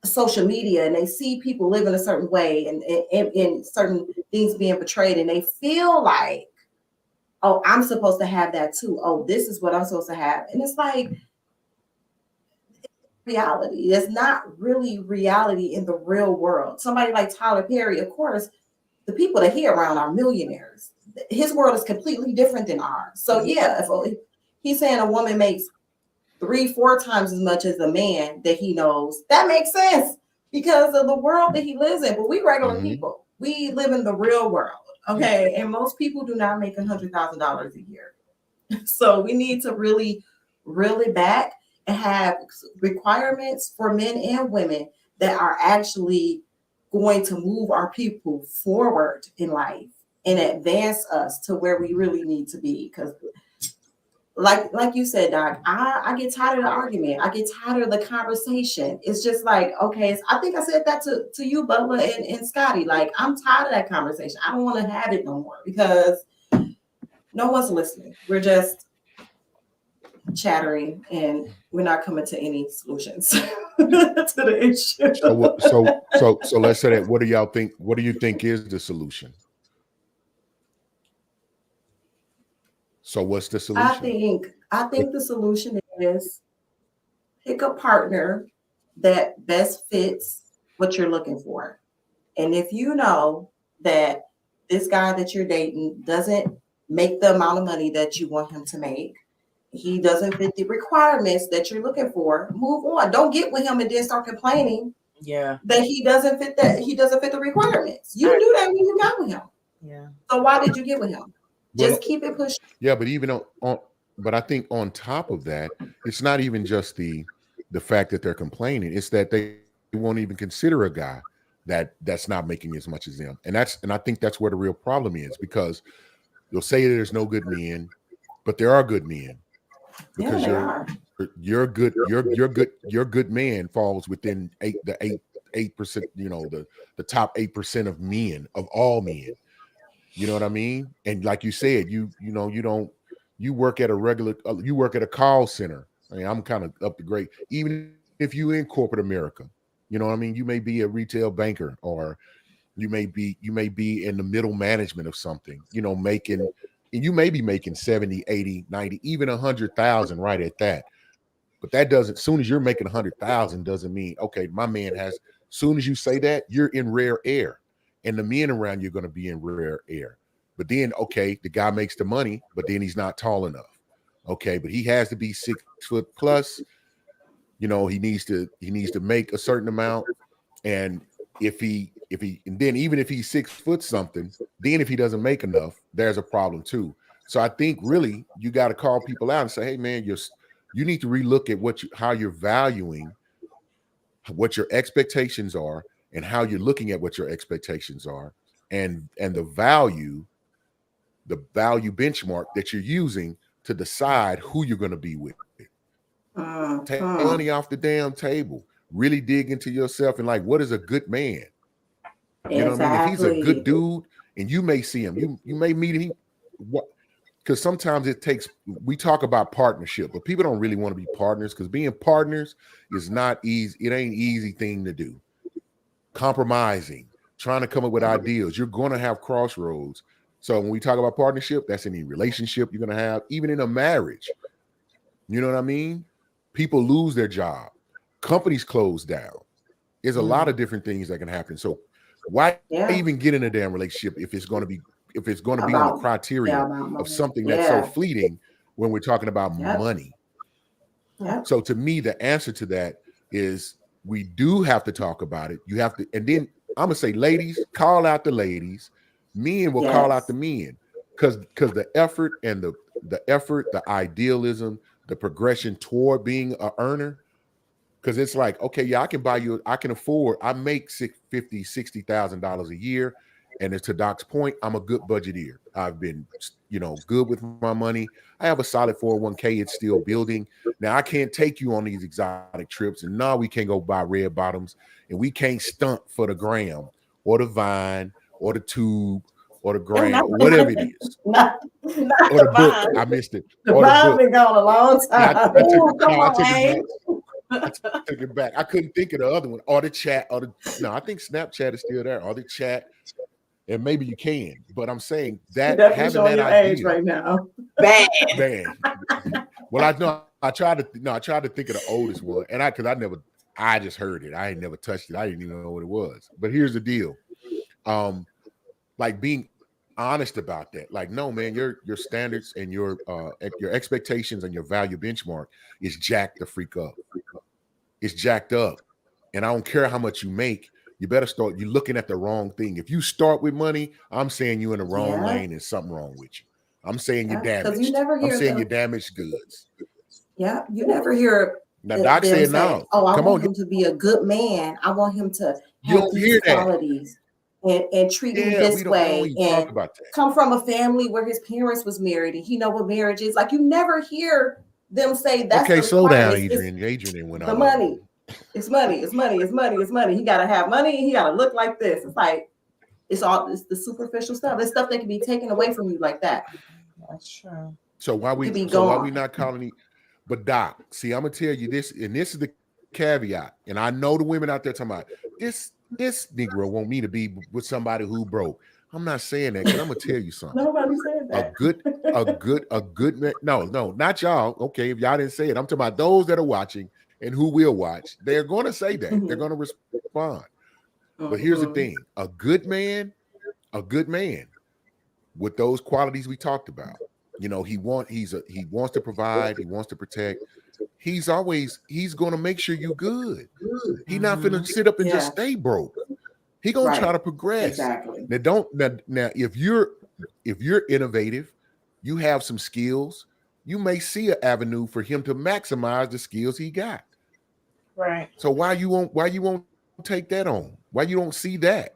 social media and they see people living a certain way and certain things being portrayed, and they feel like, oh, I'm supposed to have that too. Oh, this is what I'm supposed to have. And it's like reality. It's not really reality in the real world. Somebody like Tyler Perry, of course, the people that he around are millionaires. His world is completely different than ours. So yeah, if he's saying a woman makes 3-4 times as much as a man that he knows, that makes sense because of the world that he lives in. But we regular people, we live in the real world, okay? And most people do not make $100,000 a year. So we need to really, really back and have requirements for men and women that are actually going to move our people forward in life and advance us to where we really need to be. Because like you said, Doc, I get tired of the argument. I get tired of the conversation. It's just like, okay, I think I said that to you, Butler and Scotty. Like, I'm tired of that conversation. I don't want to have it no more because no one's listening. We're just chattering and we're not coming to any solutions to the issue.
So let's say that. What do y'all think? What do you think is the solution? So what's the solution?
I think the solution is pick a partner that best fits what you're looking for. And if you know that this guy that you're dating doesn't make the amount of money that you want him to make, he doesn't fit the requirements that you're looking for, move on. Don't get with him and then start complaining that he doesn't fit the requirements. You knew that when you got with him.
Yeah.
So why did you get with him? Just keep it pushing.
Yeah, but even but I think on top of that, it's not even just the fact that they're complaining. It's that they won't even consider a guy that's not making as much as them. And I think that's where the real problem is, because you'll say there's no good men, but there are good men. Because your good man falls within the 8%, the top 8% of men, of all men. You know what I mean? And like you said, you work at a call center. I mean, I'm kind of up to grade. Even if you in corporate America, you know what I mean? You may be a retail banker, or you may be in the middle management of something, and you may be making 70, 80, 90, even 100,000 right at that. But that doesn't, soon as you're making 100,000 doesn't mean, okay, my man has, soon as you say that, you're in rare air. And the men around you are going to be in rare air. But then, okay, the guy makes the money, but then he's not tall enough. Okay, but he has to be 6 foot plus. He needs to make a certain amount. And and then even if he's 6 foot something, then if he doesn't make enough, there's a problem too. So I think really you got to call people out and say, hey man, you need to relook at how you're valuing what your expectations are, and how you're looking at what your expectations are, and the value benchmark that you're using to decide who you're going to be with. Take money off the damn table. Really dig into yourself and like, what is a good man? You know what I mean? If he's a good dude, and you may see him, you may meet him. Because sometimes we talk about partnership, but people don't really want to be partners, because being partners is not easy. It ain't an easy thing to do. Compromising, trying to come up with ideas. You're going to have crossroads. So when we talk about partnership, that's any relationship you're going to have, even in a marriage. You know what I mean? People lose their job. Companies close down. There's a lot of different things that can happen. So why even get in a damn relationship if it's going to be on the criteria of something that's so fleeting when we're talking about money? So to me, the answer to that is we do have to talk about it. You have to, and then I'm gonna say, ladies, call out the ladies. Men will call out the men, because the effort and the idealism, the progression toward being an earner. Because it's like, okay, yeah, I can buy you, I can afford, I make $50,000, $60,000 a year, And to Doc's point, I'm a good budgeteer. I've been, good with my money. I have a solid 401k. It's still building. Now, I can't take you on these exotic trips. And no, we can't go buy red bottoms. And we can't stunt for the gram or the Vine or the tube or the gram or whatever it is.
Not
Or the book. I missed it.
The
Or the
Vine
book.
been gone a long time.
I took
Ooh, come
I
on,
took it
Abe.
back. I took it back. I couldn't think of the other one. Or the chat. I think Snapchat is still there. Or the chat. And maybe you can. But I'm saying that having
showing
that
your
idea.
age right now.
Bad.
Well, I tried to think of the oldest one. And I just heard it. I ain't never touched it. I didn't even know what it was. But here's the deal. Like being honest about that. Like, no, man, your standards and your expectations and your value benchmark is jacked the freak up. It's jacked up. And I don't care how much you make, you better start. You're looking at the wrong thing. If you start with money, I'm saying you're in the wrong lane and something wrong with you. I'm saying you're damaged.
You never hear
I'm saying you're damaged goods.
Yeah, you never hear.
Now, Doc said no.
Oh, I
Come
want
on.
him to be a good man. I want him to
You
have
don't
these
hear that.
qualities and treat me
Yeah,
this
we don't
way
even talk
and
about that.
come from a family where his parents was married and he know what marriage is. Like, you never hear them say that's
Okay,
the
slow down,
requirements.
Adrien went
The
out.
money. It's money. It's money. It's money. It's money. He gotta have money. He gotta look like this. It's like it's the superficial stuff. It's stuff that can be taken away from you like that.
That's true.
So why we not calling it? But Doc, see, I'm gonna tell you this, and this is the caveat. And I know the women out there talking about this Negro want me to be with somebody who broke. I'm not saying that, because I'm gonna tell you something.
Nobody said that.
A good man. No, not y'all. Okay, if y'all didn't say it, I'm talking about those that are watching and who will watch. They're gonna say that. They're gonna respond. But here's the thing: a good man with those qualities we talked about. He wants to provide, he wants to protect. He's gonna make sure you good. He's not gonna sit up and just stay broke. He gonna try to progress.
Exactly.
Now if you're innovative, you have some skills, you may see an avenue for him to maximize the skills he got.
Right.
So why you won't take that on? Why you don't see that?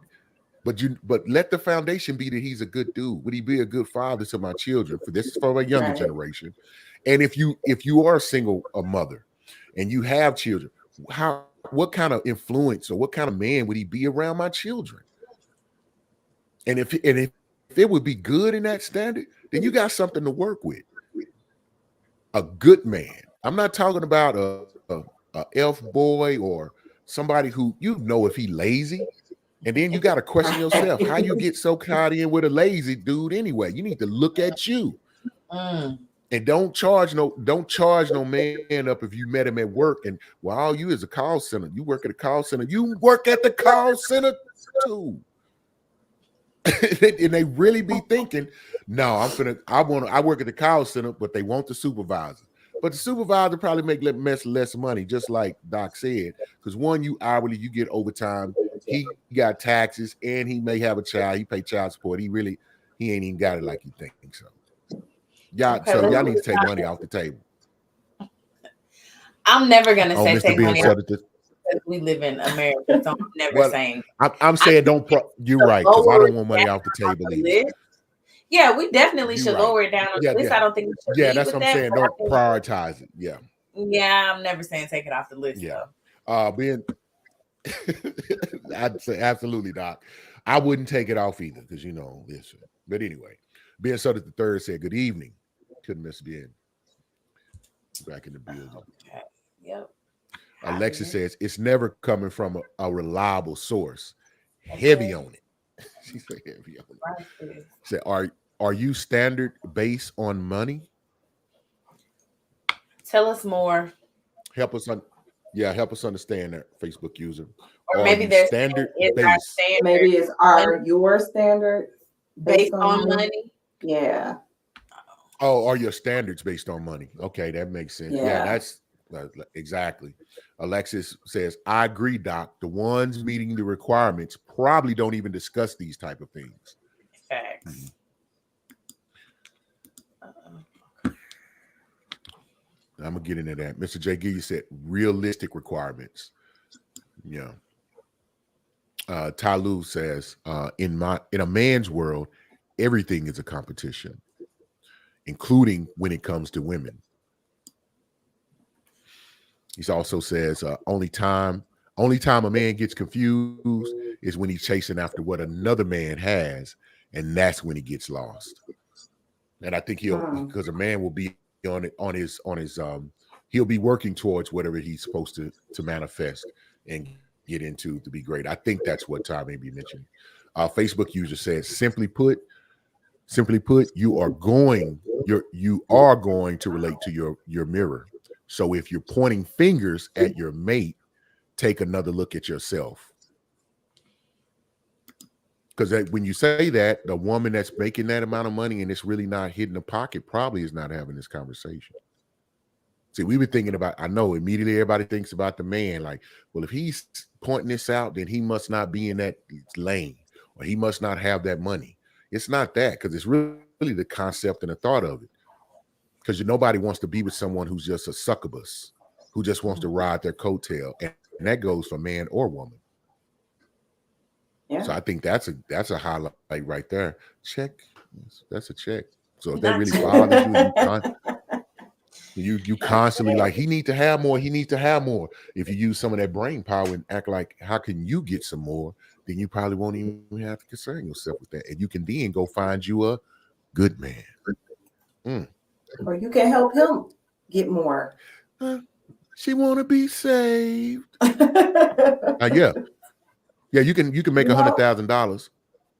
But let the foundation be that he's a good dude. Would he be a good father to my children? This is for a younger generation. And if you are a mother and you have children, what kind of influence or what kind of man would he be around my children? And if it would be good in that standard, then you got something to work with. A good man. I'm not talking about a elf boy or somebody who if he lazy. And then you got to question yourself, how you get so caught in with a lazy dude anyway? You need to look at you. And don't charge no man up if you met him at work and all you is a call center. You work at a call center. You work at the call center too. And they really be thinking, no, I work at the call center, but they want the supervisor. But the supervisor probably make less money, just like Doc said. Because one, you hourly, you get overtime. He got taxes, and he may have a child. He pay child support. He ain't even got it like you think so. Y'all need to take money off the table.
I'm never gonna say
Mr.
take money off
because
we live in America. So I'm never saying.
I'm saying you're right, because I don't want money off the table either.
Yeah, we definitely should lower it down on the list. I don't think we should.
Yeah, that's what I'm saying. Don't prioritize it. Yeah.
Yeah, I'm never saying take it off the list.
Yeah. I'd say absolutely, Doc. I wouldn't take it off either, because this. But anyway, being so that the third said good evening. Couldn't miss being back in the building.
Okay. Yep.
Alexis says it's never coming from a reliable source. Heavy on it. She said heavy on it. She said, are you standard based on money?
Tell us more.
Help us understand that, Facebook user.
Or maybe there's
standard
based.
Maybe it's your standard
based on money.
Yeah.
Oh, are your standards based on money? Okay, that makes sense. Yeah, that's exactly. Alexis says, I agree, Doc. The ones meeting the requirements probably don't even discuss these type of things.
Facts.
I'm gonna get into that. Mr. J. Gilly said realistic requirements. Yeah. Tyloo says, in a man's world, everything is a competition, including when it comes to women. He also says, only time a man gets confused is when he's chasing after what another man has, and that's when he gets lost. And I think because a man will be on his he'll be working towards whatever he's supposed to manifest and get into to be great. I think that's what Ty may be mentioning. Facebook user says, simply put, you are going to relate to your mirror. So if you're pointing fingers at your mate, take another look at yourself. Because when you say that, the woman that's making that amount of money and it's really not hitting the pocket probably is not having this conversation. See, we were thinking about, I know immediately everybody thinks about the man, like, well, if he's pointing this out, then he must not be in that lane or he must not have that money. It's not that, because it's really the concept and the thought of it. Because nobody wants to be with someone who's just a succubus, who just wants to ride their coattail. And that goes for man or woman. Yeah. So I think that's a highlight right there. Check. That's a check. So if that really bothers you constantly like, he needs to have more. He needs to have more. If you use some of that brain power and act like, how can you get some more? Then you probably won't even have to concern yourself with that. And you can then go find you a good man.
Or you can help him get more.
She want to be saved. Yeah. Yeah, you can make $100,000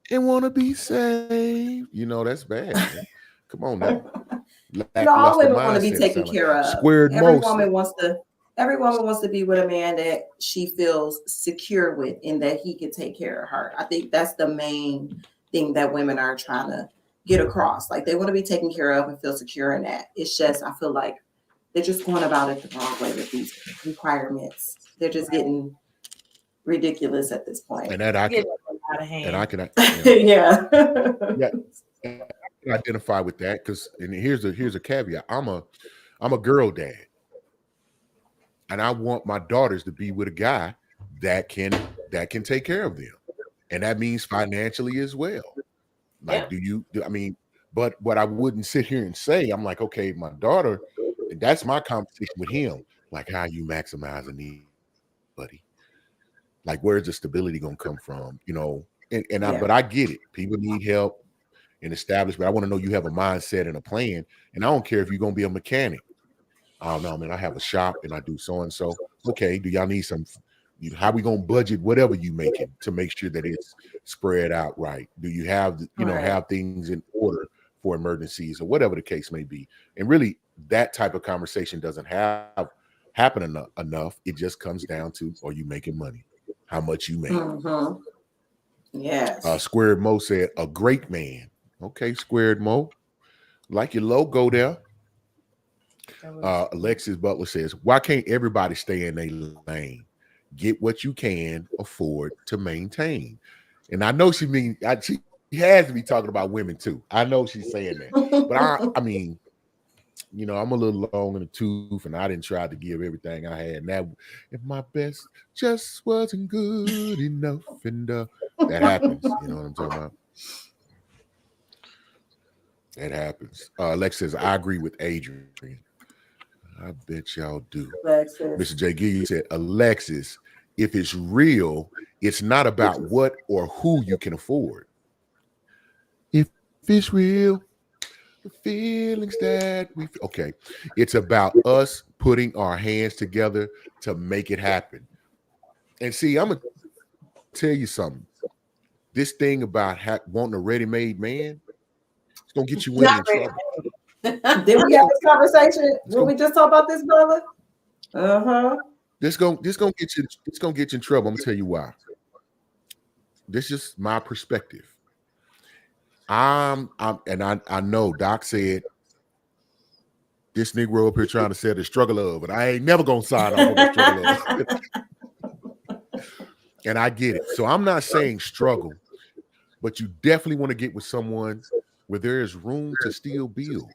and want to be saved. That's bad. Man. Come on now.
All women want to be taken care of.
Squared
every woman wants to be with a man that she feels secure with and that he can take care of her. I think that's the main thing that women are trying to get across. Like, they want to be taken care of and feel secure in that. It's just, I feel like they're just going about it the wrong way with these requirements. They're just getting ridiculous at this point.
And that I can
yeah.
Identify with that, because here's a caveat. I'm a girl dad, and I want my daughters to be with a guy that can take care of them, and that means financially as well. Like, but what I wouldn't sit here and say, I'm like, okay, my daughter, that's my conversation with him. Like, how you maximizing these, buddy? Like, where's the stability gonna come from? But I get it. People need help and establishment. I want to know you have a mindset and a plan. And I don't care if you're going to be a mechanic. Oh no, man, I have a shop and I do so and so. Okay, do y'all need some? How we going to budget whatever you making to make sure that it's spread out right? Do you have have things in order for emergencies or whatever the case may be? And really, that type of conversation doesn't happen enough. It just comes down to, are you making money? How much you make?
Mm-hmm. Yes.
Squared Mo said, a great man. Okay, Squared Mo. Like your logo there. Alexis Butler says, why can't everybody stay in their lane? Get what you can afford to maintain. And I know she has to be talking about women too. I know she's saying that. But I mean, I'm a little long in the tooth, and I didn't try to give everything I had. And that, if my best just wasn't good enough, and that happens. You know what I'm talking about? That happens. Lex says, I agree with Adrien. I bet y'all do.
Alexis.
Mr. J. Gilly said, Alexis, if it's real, it's not about what or who you can afford. If it's real, the feelings that we feel. Okay, it's about us putting our hands together to make it happen. And see, I'm going to tell you something. This thing about wanting a ready-made man, it's going to get you women in trouble.
Did we have this conversation? Did we just talk about this, brother? Uh-huh.
This gonna get you in trouble. I'm gonna tell you why. This is my perspective. I know Doc said this Negro up here trying to sell the struggle of, but I ain't never gonna sign off on the struggle of. And I get it. So I'm not saying struggle, but you definitely want to get with someone where there is room to still build.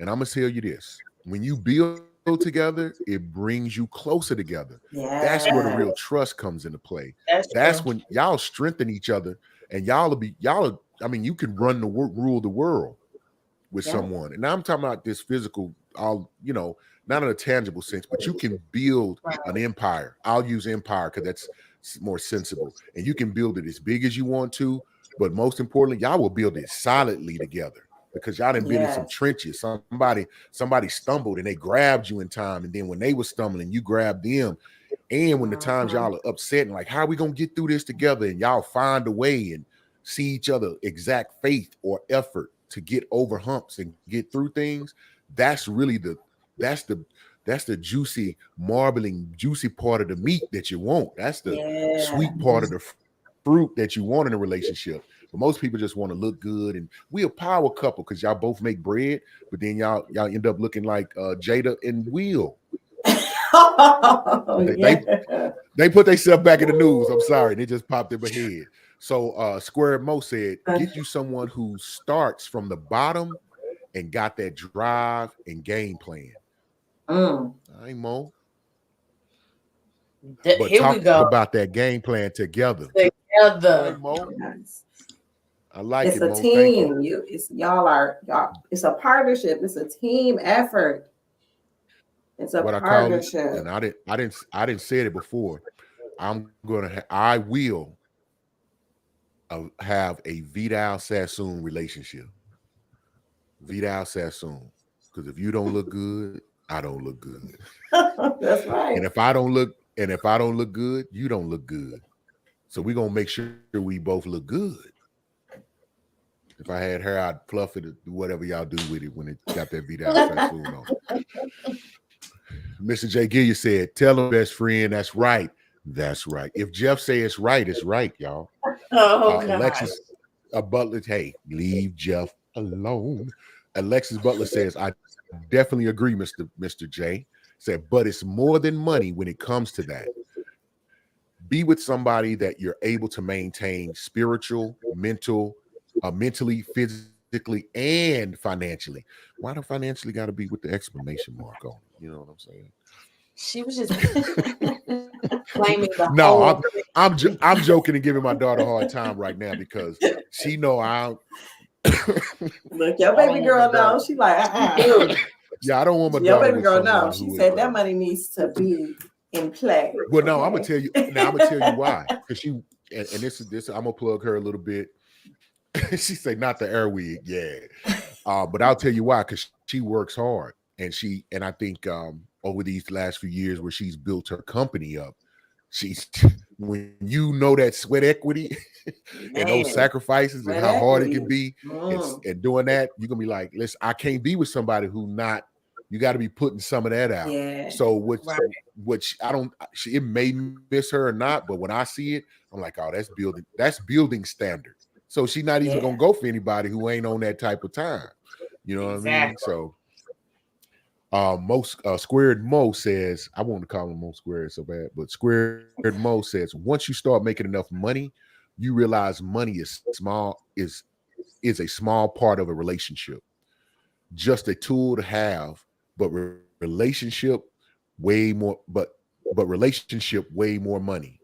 And I'm gonna tell you this: when you build together, it brings you closer together.
Yeah.
That's where the real trust comes into play. That's when y'all strengthen each other, and I mean, you can rule the world with someone. And I'm talking about this physical, not in a tangible sense, but you can build an empire. I'll use empire because that's more sensible. And you can build it as big as you want to, but most importantly, y'all will build it solidly together because y'all done been in some trenches. Somebody stumbled and they grabbed you in time. And then when they were stumbling, you grabbed them. And when the times y'all are upset and like, how are we going to get through this together? And y'all find a way and see each other exact faith or effort to get over humps and get through things. That's really that's the juicy, marbling, juicy part of the meat that you want. That's the sweet part of the fruit that you want in a relationship. But most people just want to look good, and we a power couple because y'all both make bread, but then y'all end up looking like Jada and Will. They put themselves back in the news. I'm sorry, they just popped in my head. So Square Mo said, get you someone who starts from the bottom and got that drive and game plan. I ain't Mo. But
Here
talk
we go
about that game plan together. Mo. I like
it's
it,
a
Mo.
team. Y'all. It's a partnership. It's a team effort. It's a partnership.
And I didn't say it before. I will have a Vidal Sassoon relationship. Vidal Sassoon. Because if you don't look good, I don't look good.
That's right.
And if I don't look good, you don't look good. So we're gonna make sure we both look good. If I had hair, I'd fluff it, do whatever y'all do with it when it got that Vidal Sassoon on. Mr. J. Gilliard said, tell him, best friend, that's right. That's right. If Jeff say it's right, y'all. Alexis Butler, hey, leave Jeff alone. Alexis Butler says, I definitely agree, Mr. J. Said, but it's more than money when it comes to that. Be with somebody that you're able to maintain spiritual, mentally, physically, and financially. Why do financially got to be with the exclamation mark on it? You know what I'm saying?
She was just claiming the
no, I'm joking and giving my daughter a hard time right now because she know I
look, your baby girl knows. She like,
yeah, I don't want my
your
daughter
baby girl knows. She said that
is,
money needs to be in play.
Well, no, I'm gonna tell you. Now I'm gonna tell you why. Because she and this I'm gonna plug her a little bit. She say not the airwig, but I'll tell you why. Because she works hard, and I think over these last few years where she's built her company up, when you know that sweat equity and those sacrifices and how hard it can be, and doing that, you're gonna be like, listen, I can't be with somebody who not. You got to be putting some of that out.
Yeah.
So which I don't. It may miss her or not, but when I see it, I'm like, oh, that's building standard. So she's not even gonna go for anybody who ain't on that type of time. You know what I mean? So Squared Mo says, I want to call him Mo Squared so bad, but Squared Mo says, once you start making enough money, you realize money is a small part of a relationship, just a tool to have, but relationship way more, but relationship way more money,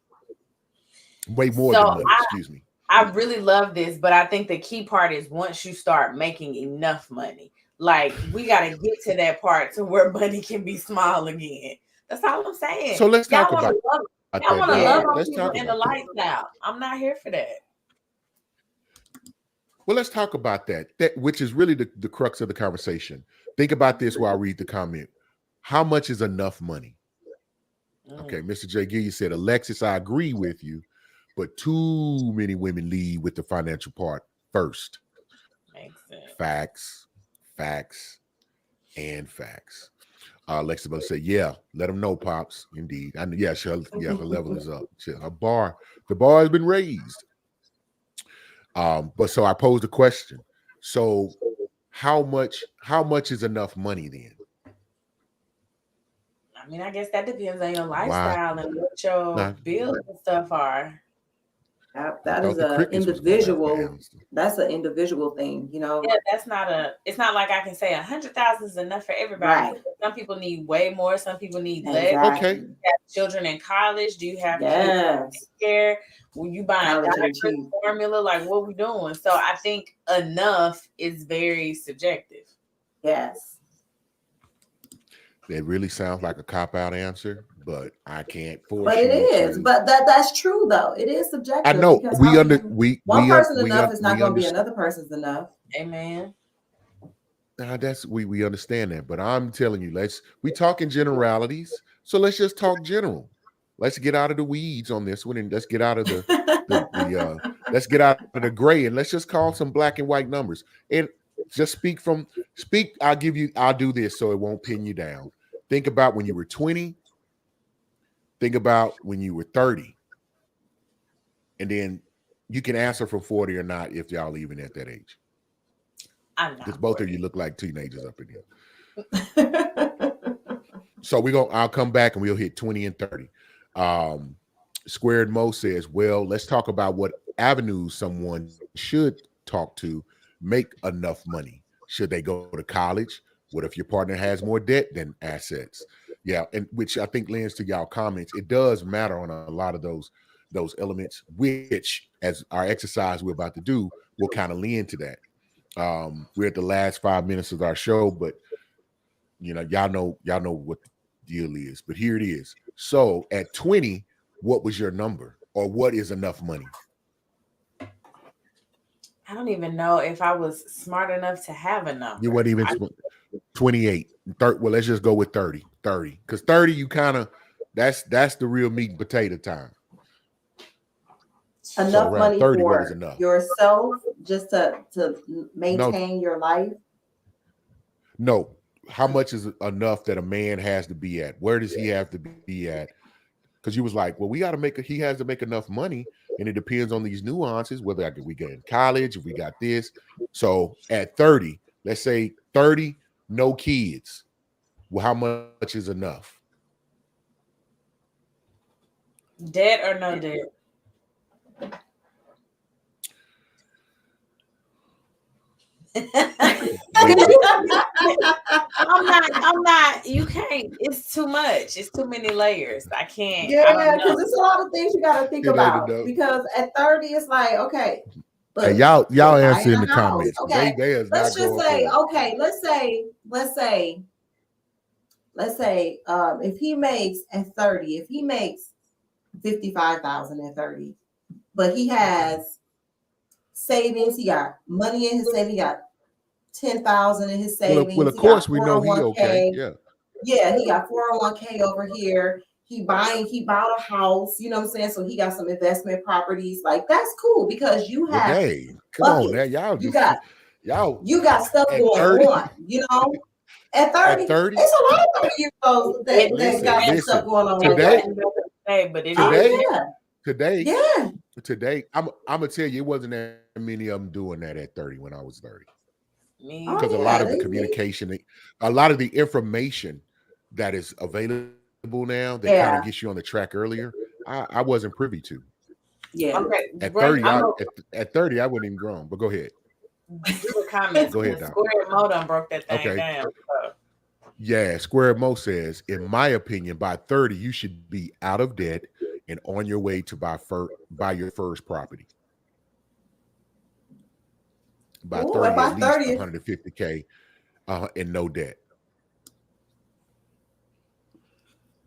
way more than money. Excuse me.
I really love this, but I think the key part is once you start making enough money, like we got to get to that part to where money can be small again. That's all I'm saying.
So let's talk about
that. I want to love on people in the lights out. I'm not here for that.
Well, let's talk about that, which is really the crux of the conversation. Think about this while I read the comment. How much is enough money? Okay, Mr. J. Gilliard said, Alexis, I agree with you, but too many women lead with the financial part first.
Makes sense.
Facts, and facts. Alexis Butler said, yeah, let them know, Pops. Indeed. Her level is up. The bar has been raised. But so I posed a question. So how much is enough money then?
I mean, I guess that depends on your lifestyle and what your bills and stuff are.
That is an individual. That's an individual thing, you know.
Yeah, it's not like I can say 100,000 is enough for everybody.
Right.
Some people need way more. Some people need
Exactly.
less.
Okay.
Do you have children in college? Do you have kids
Yes.
in care? Will you buy a formula? Like, what we doing? So I think enough is very subjective.
Yes.
It really sounds like a cop-out answer, but I can't force
But it is. But that's true though. It is subjective.
I know.
One person enough is not going to be another person's enough.
Amen.
We understand that, but I'm telling you, we talk in generalities, so let's just talk general. Let's get out of the weeds on this one, and let's get out of let's get out of the gray, and let's just call some black and white numbers. And just speak. I'll do this so it won't pin you down. Think about when you were 20. Think about when you were 30. And then you can answer from 40 or not if y'all even at that age. Because both of you look like teenagers up in here. So I'll come back and we'll hit 20 and 30. Squared Mo says, well, let's talk about what avenues someone should talk to make enough money. Should they go to college? What if your partner has more debt than assets? Yeah, and which I think lends to y'all comments. It does matter on a lot of those elements, which as our exercise we're about to do will kind of lend to that. We're at the last 5 minutes of our show, but y'all know what the deal is. But here it is. So at 20, what was your number, or what is enough money?
I don't even know if I was smart enough to have a number.
You weren't even 28. 30, well, let's just go with 30. 30. Because 30, you kind of that's the real meat and potato time.
Enough money 30, for enough? Yourself, just to maintain your life?
No. How much is enough that a man has to be at? Where does he have to be at? Because you was like, well, he has to make enough money, and it depends on these nuances, whether we get in college, if we got this. So at 30, let's say 30, no kids. Well, how much is enough?
Debt or no debt? I'm not, you can't, it's too much. It's too many layers. I can't.
Yeah, because it's a lot of things you got to think about. Because at 30, it's like, okay.
Look, hey, y'all answer in the comments.
Okay. Let's just say, okay, let's say, if he makes at 30, if he makes 55,000 at 30, but he has savings, he got money in his savings, he got 10,000 in his savings.
Well, of course we know he okay.
Yeah, he got 401k over here. He bought a house, you know what I'm saying? So he got some investment properties. Like, that's cool because you have
come on now,
you got stuff going on, you know. At 30, it's a lot of 30-year-olds that got stuff going on
today, I'm gonna tell you, it wasn't that many of them doing that at 30 when I was 30. Because a lot of the communication, a lot of the information that is available now that kind of gets you on the track earlier, I wasn't privy to.
Yeah.
Okay.
At 30, at 30, I wasn't even grown. But go ahead.
Go ahead, Don. Square Mo done broke that thing down.
Yeah, Square Mo says, in my opinion, by 30, you should be out of debt and on your way to buy your first property. By 30, at least 150K and no debt.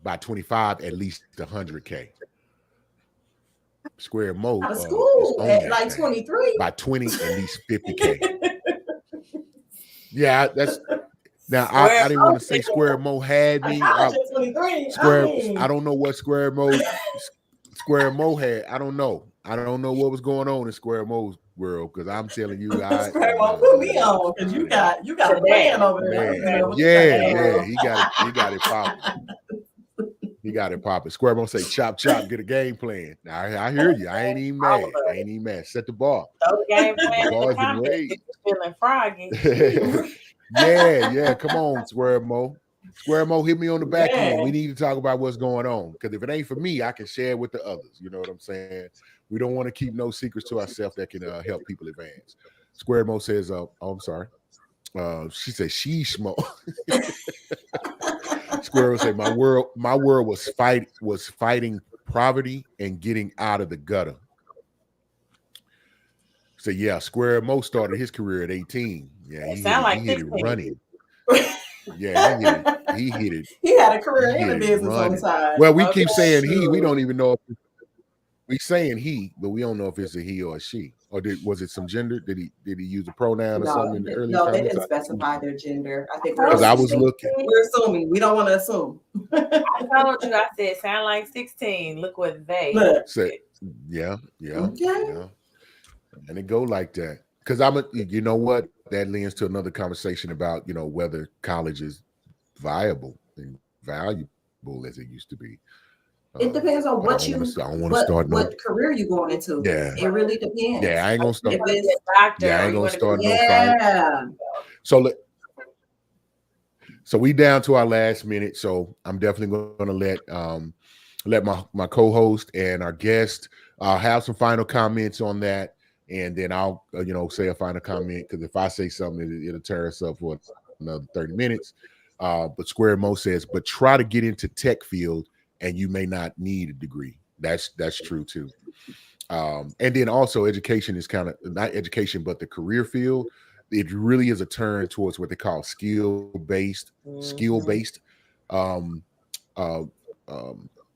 By 25, at least 100K. Square Mo
out of school at like 23.
By 20, at least 50K. Yeah, that's now. I didn't want to say Square Mo had me.
I
don't know what Square Mo had. I don't know. I don't know what was going on in Square Mo's world, because I'm telling you,
Square Mo put me on because you got a plan over there.
Yeah, he got it popping. He got it popping. Square Mo say, chop, get a game plan. Now, I hear you. I ain't even mad. Set the bar.
Throw the game plan in the
feeling froggy.
Yeah. Come on, Square Mo. Square Mo, hit me on the back
Yeah.
end. We need to talk about what's going on. Because if it ain't for me, I can share it with the others. You know what I'm saying? We don't want to keep no secrets to ourselves that can help people advance. Square Mo says, oh, I'm sorry. She said, sheesh Mo. Squirrel said, my world was fighting poverty and getting out of the gutter. So yeah, Square Mo started his career at 18. Yeah, he hit it running. Yeah, he hit it.
He had a career in the business on the side.
Well, we keep saying he. We don't even know if we saying he, but we don't know if it's a he or a she. Or was it some gender? Did he use a pronoun or something in the early
No,
comments?
they didn't specify their gender. I think
because I was looking.
We're assuming. We don't want to assume.
I told you. I said sound like 16. Look what they
said. Yeah.
Okay.
And it go like that. Because you know what? That leads to another conversation about, whether college is viable and valuable as it used to be.
It depends on what career you going into.
Yeah.
It really depends.
Yeah, I ain't gonna start.
I
ain't gonna start no fight. So we down to our last minute. So I'm definitely gonna let my co-host and our guest have some final comments on that. And then I'll, say a final comment, because if I say something, it'll tear us up for another 30 minutes. But Square Mo says, but try to get into tech field and you may not need a degree. That's true too. And then also education is kind of not education, but the career field. It really is a turn towards what they call skill-based. I don't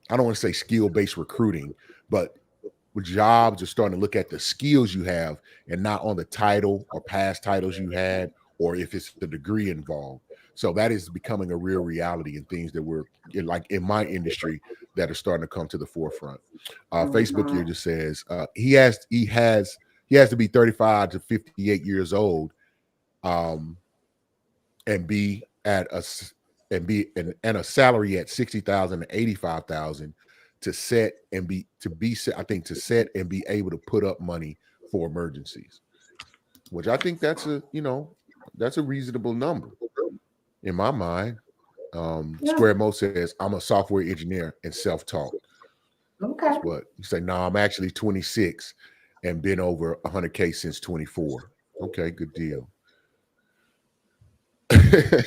want to say skill-based recruiting, but jobs are starting to look at the skills you have and not on the title or past titles you had, or if it's the degree involved. So that is becoming a real reality in things that we're like in my industry that are starting to come to the forefront. Facebook here just says he has to be 35 to 58 years old, and be at a salary at 60,000 to 85,000 to set and be able to put up money for emergencies, which I think that's a reasonable number in my mind. Square Mo says, I'm a software engineer and self-taught.
Okay.
That's what you say. No, I'm actually 26 and been over 100K since 24. Okay, good deal.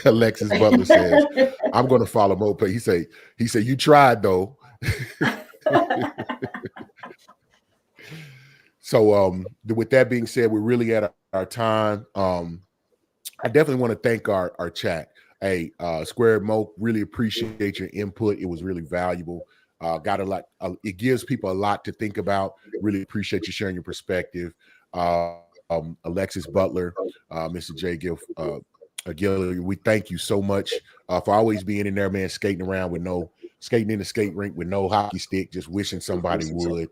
Alexis Butler says, I'm going to follow Mo. He said, you tried though. So with that being said, we're really at our time. I definitely want to thank our chat. Hey, Square Mo, really appreciate your input. It was really valuable. Got a lot. It gives people a lot to think about. Really appreciate you sharing your perspective. Alexis Butler, Mr. J. Gill, we thank you so much for always being in there, man, skating in the skate rink with no hockey stick, just wishing somebody would.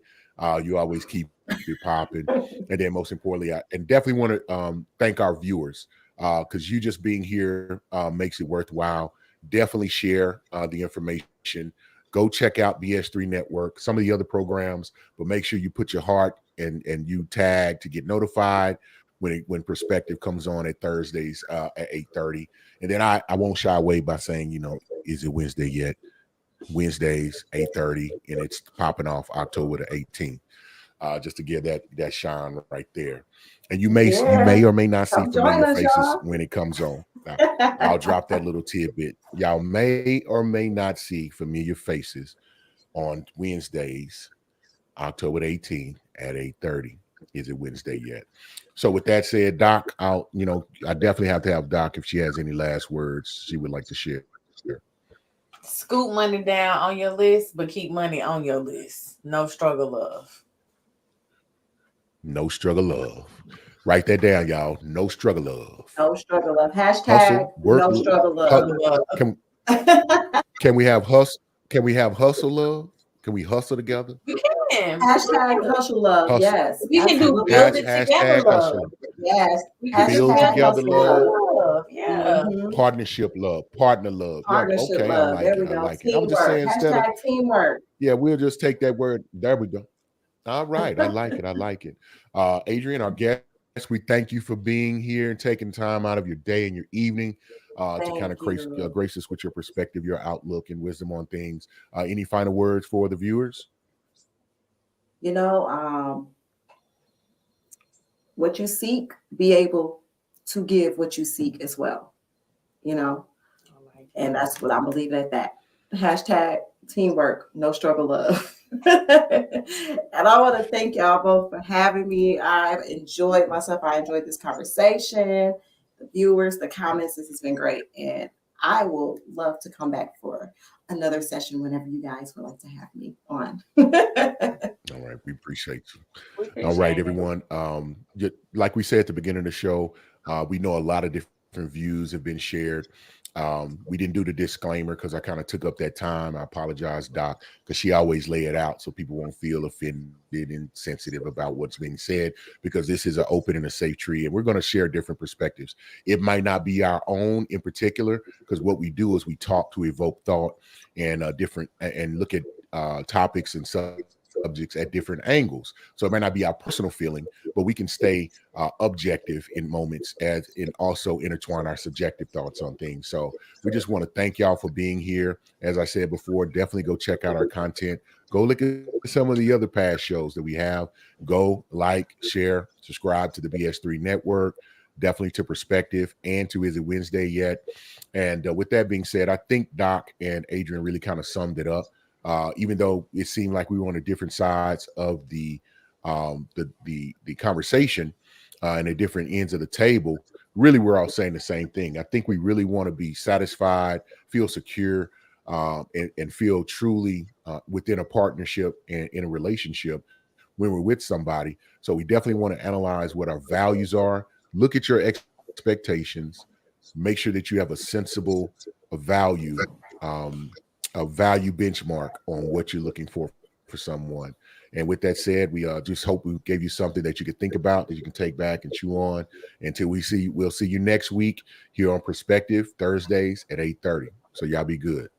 You always keep it popping. And then most importantly, I definitely want to thank our viewers, because you just being here makes it worthwhile. Definitely share the information. Go check out BS3 Network, some of the other programs, but make sure you put your heart and you tag to get notified when Perspective comes on at Thursdays at 8:30. And then I won't shy away by saying, is it Wednesday yet? Wednesdays, 8:30, and it's popping off October the 18th. Just to give that shine right there. And you may or may not see familiar faces when it comes on. I'll drop that little tidbit. Y'all may or may not see familiar faces on Wednesdays, October 18th at 8:30. Is it Wednesday yet? So with that said, Doc, I definitely have to have Doc if she has any last words she would like to share.
Scoop money down on your list, but keep money on your list. No struggle love.
No struggle love. Write that down, y'all. No struggle love.
No struggle love. Hashtag no struggle love.
Can we have hustle? Can we have hustle love? Can we hustle together?
We can.
Hashtag hustle love.
Hustle.
Yes.
We can do build it together love.
Yes.
Build together love.
Yeah.
Partnership love. Partner love.
Partnership
okay,
love.
I like it. I'm just saying
hashtag teamwork.
Yeah, we'll just take that word. There we go. All right. I like it. Adrien, our guest, we thank you for being here and taking time out of your day and your evening to kind of grace
you.
us with your perspective, your outlook, and wisdom on things. Any final words for the viewers?
You know, what you seek, be able to give what you seek as well. You know, and that's what I'm believing at that. Hashtag teamwork, no struggle love. And I want to thank y'all both for having me. I've enjoyed myself. I enjoyed this conversation, the viewers, the comments. This has been great. And I will love to come back for another session whenever you guys would like to have me on.
All right. We appreciate you. All right, everyone. Like we said at the beginning of the show, we know a lot of different views have been shared. We didn't do the disclaimer because I kind of took up that time. I apologize, Doc, because she always lay it out so people won't feel offended and sensitive about what's being said, because this is an open and a safe tree, and we're going to share different perspectives. It might not be our own in particular, because what we do is we talk to evoke thought and different and look at topics and subjects at different angles. So it might not be our personal feeling, but we can stay objective in moments and also intertwine our subjective thoughts on things. So we just want to thank y'all for being here. As I said before, definitely go check out our content. Go look at some of the other past shows that we have. Go like, share, subscribe to the BS3 Network, definitely to Perspective and to Is It Wednesday Yet? And with that being said, I think Doc and Adrien really kind of summed it up. Even though it seemed like we were on the different sides of the conversation and the different ends of the table, really we're all saying the same thing. I think we really want to be satisfied, feel secure, and feel truly within a partnership and in a relationship when we're with somebody. So we definitely want to analyze what our values are, look at your expectations, make sure that you have a sensible value benchmark on what you're looking for someone. And with that said, we just hope we gave you something that you could think about, that you can take back and chew on until we'll see you next week here on Perspective, Thursdays at 8:30. So y'all be good.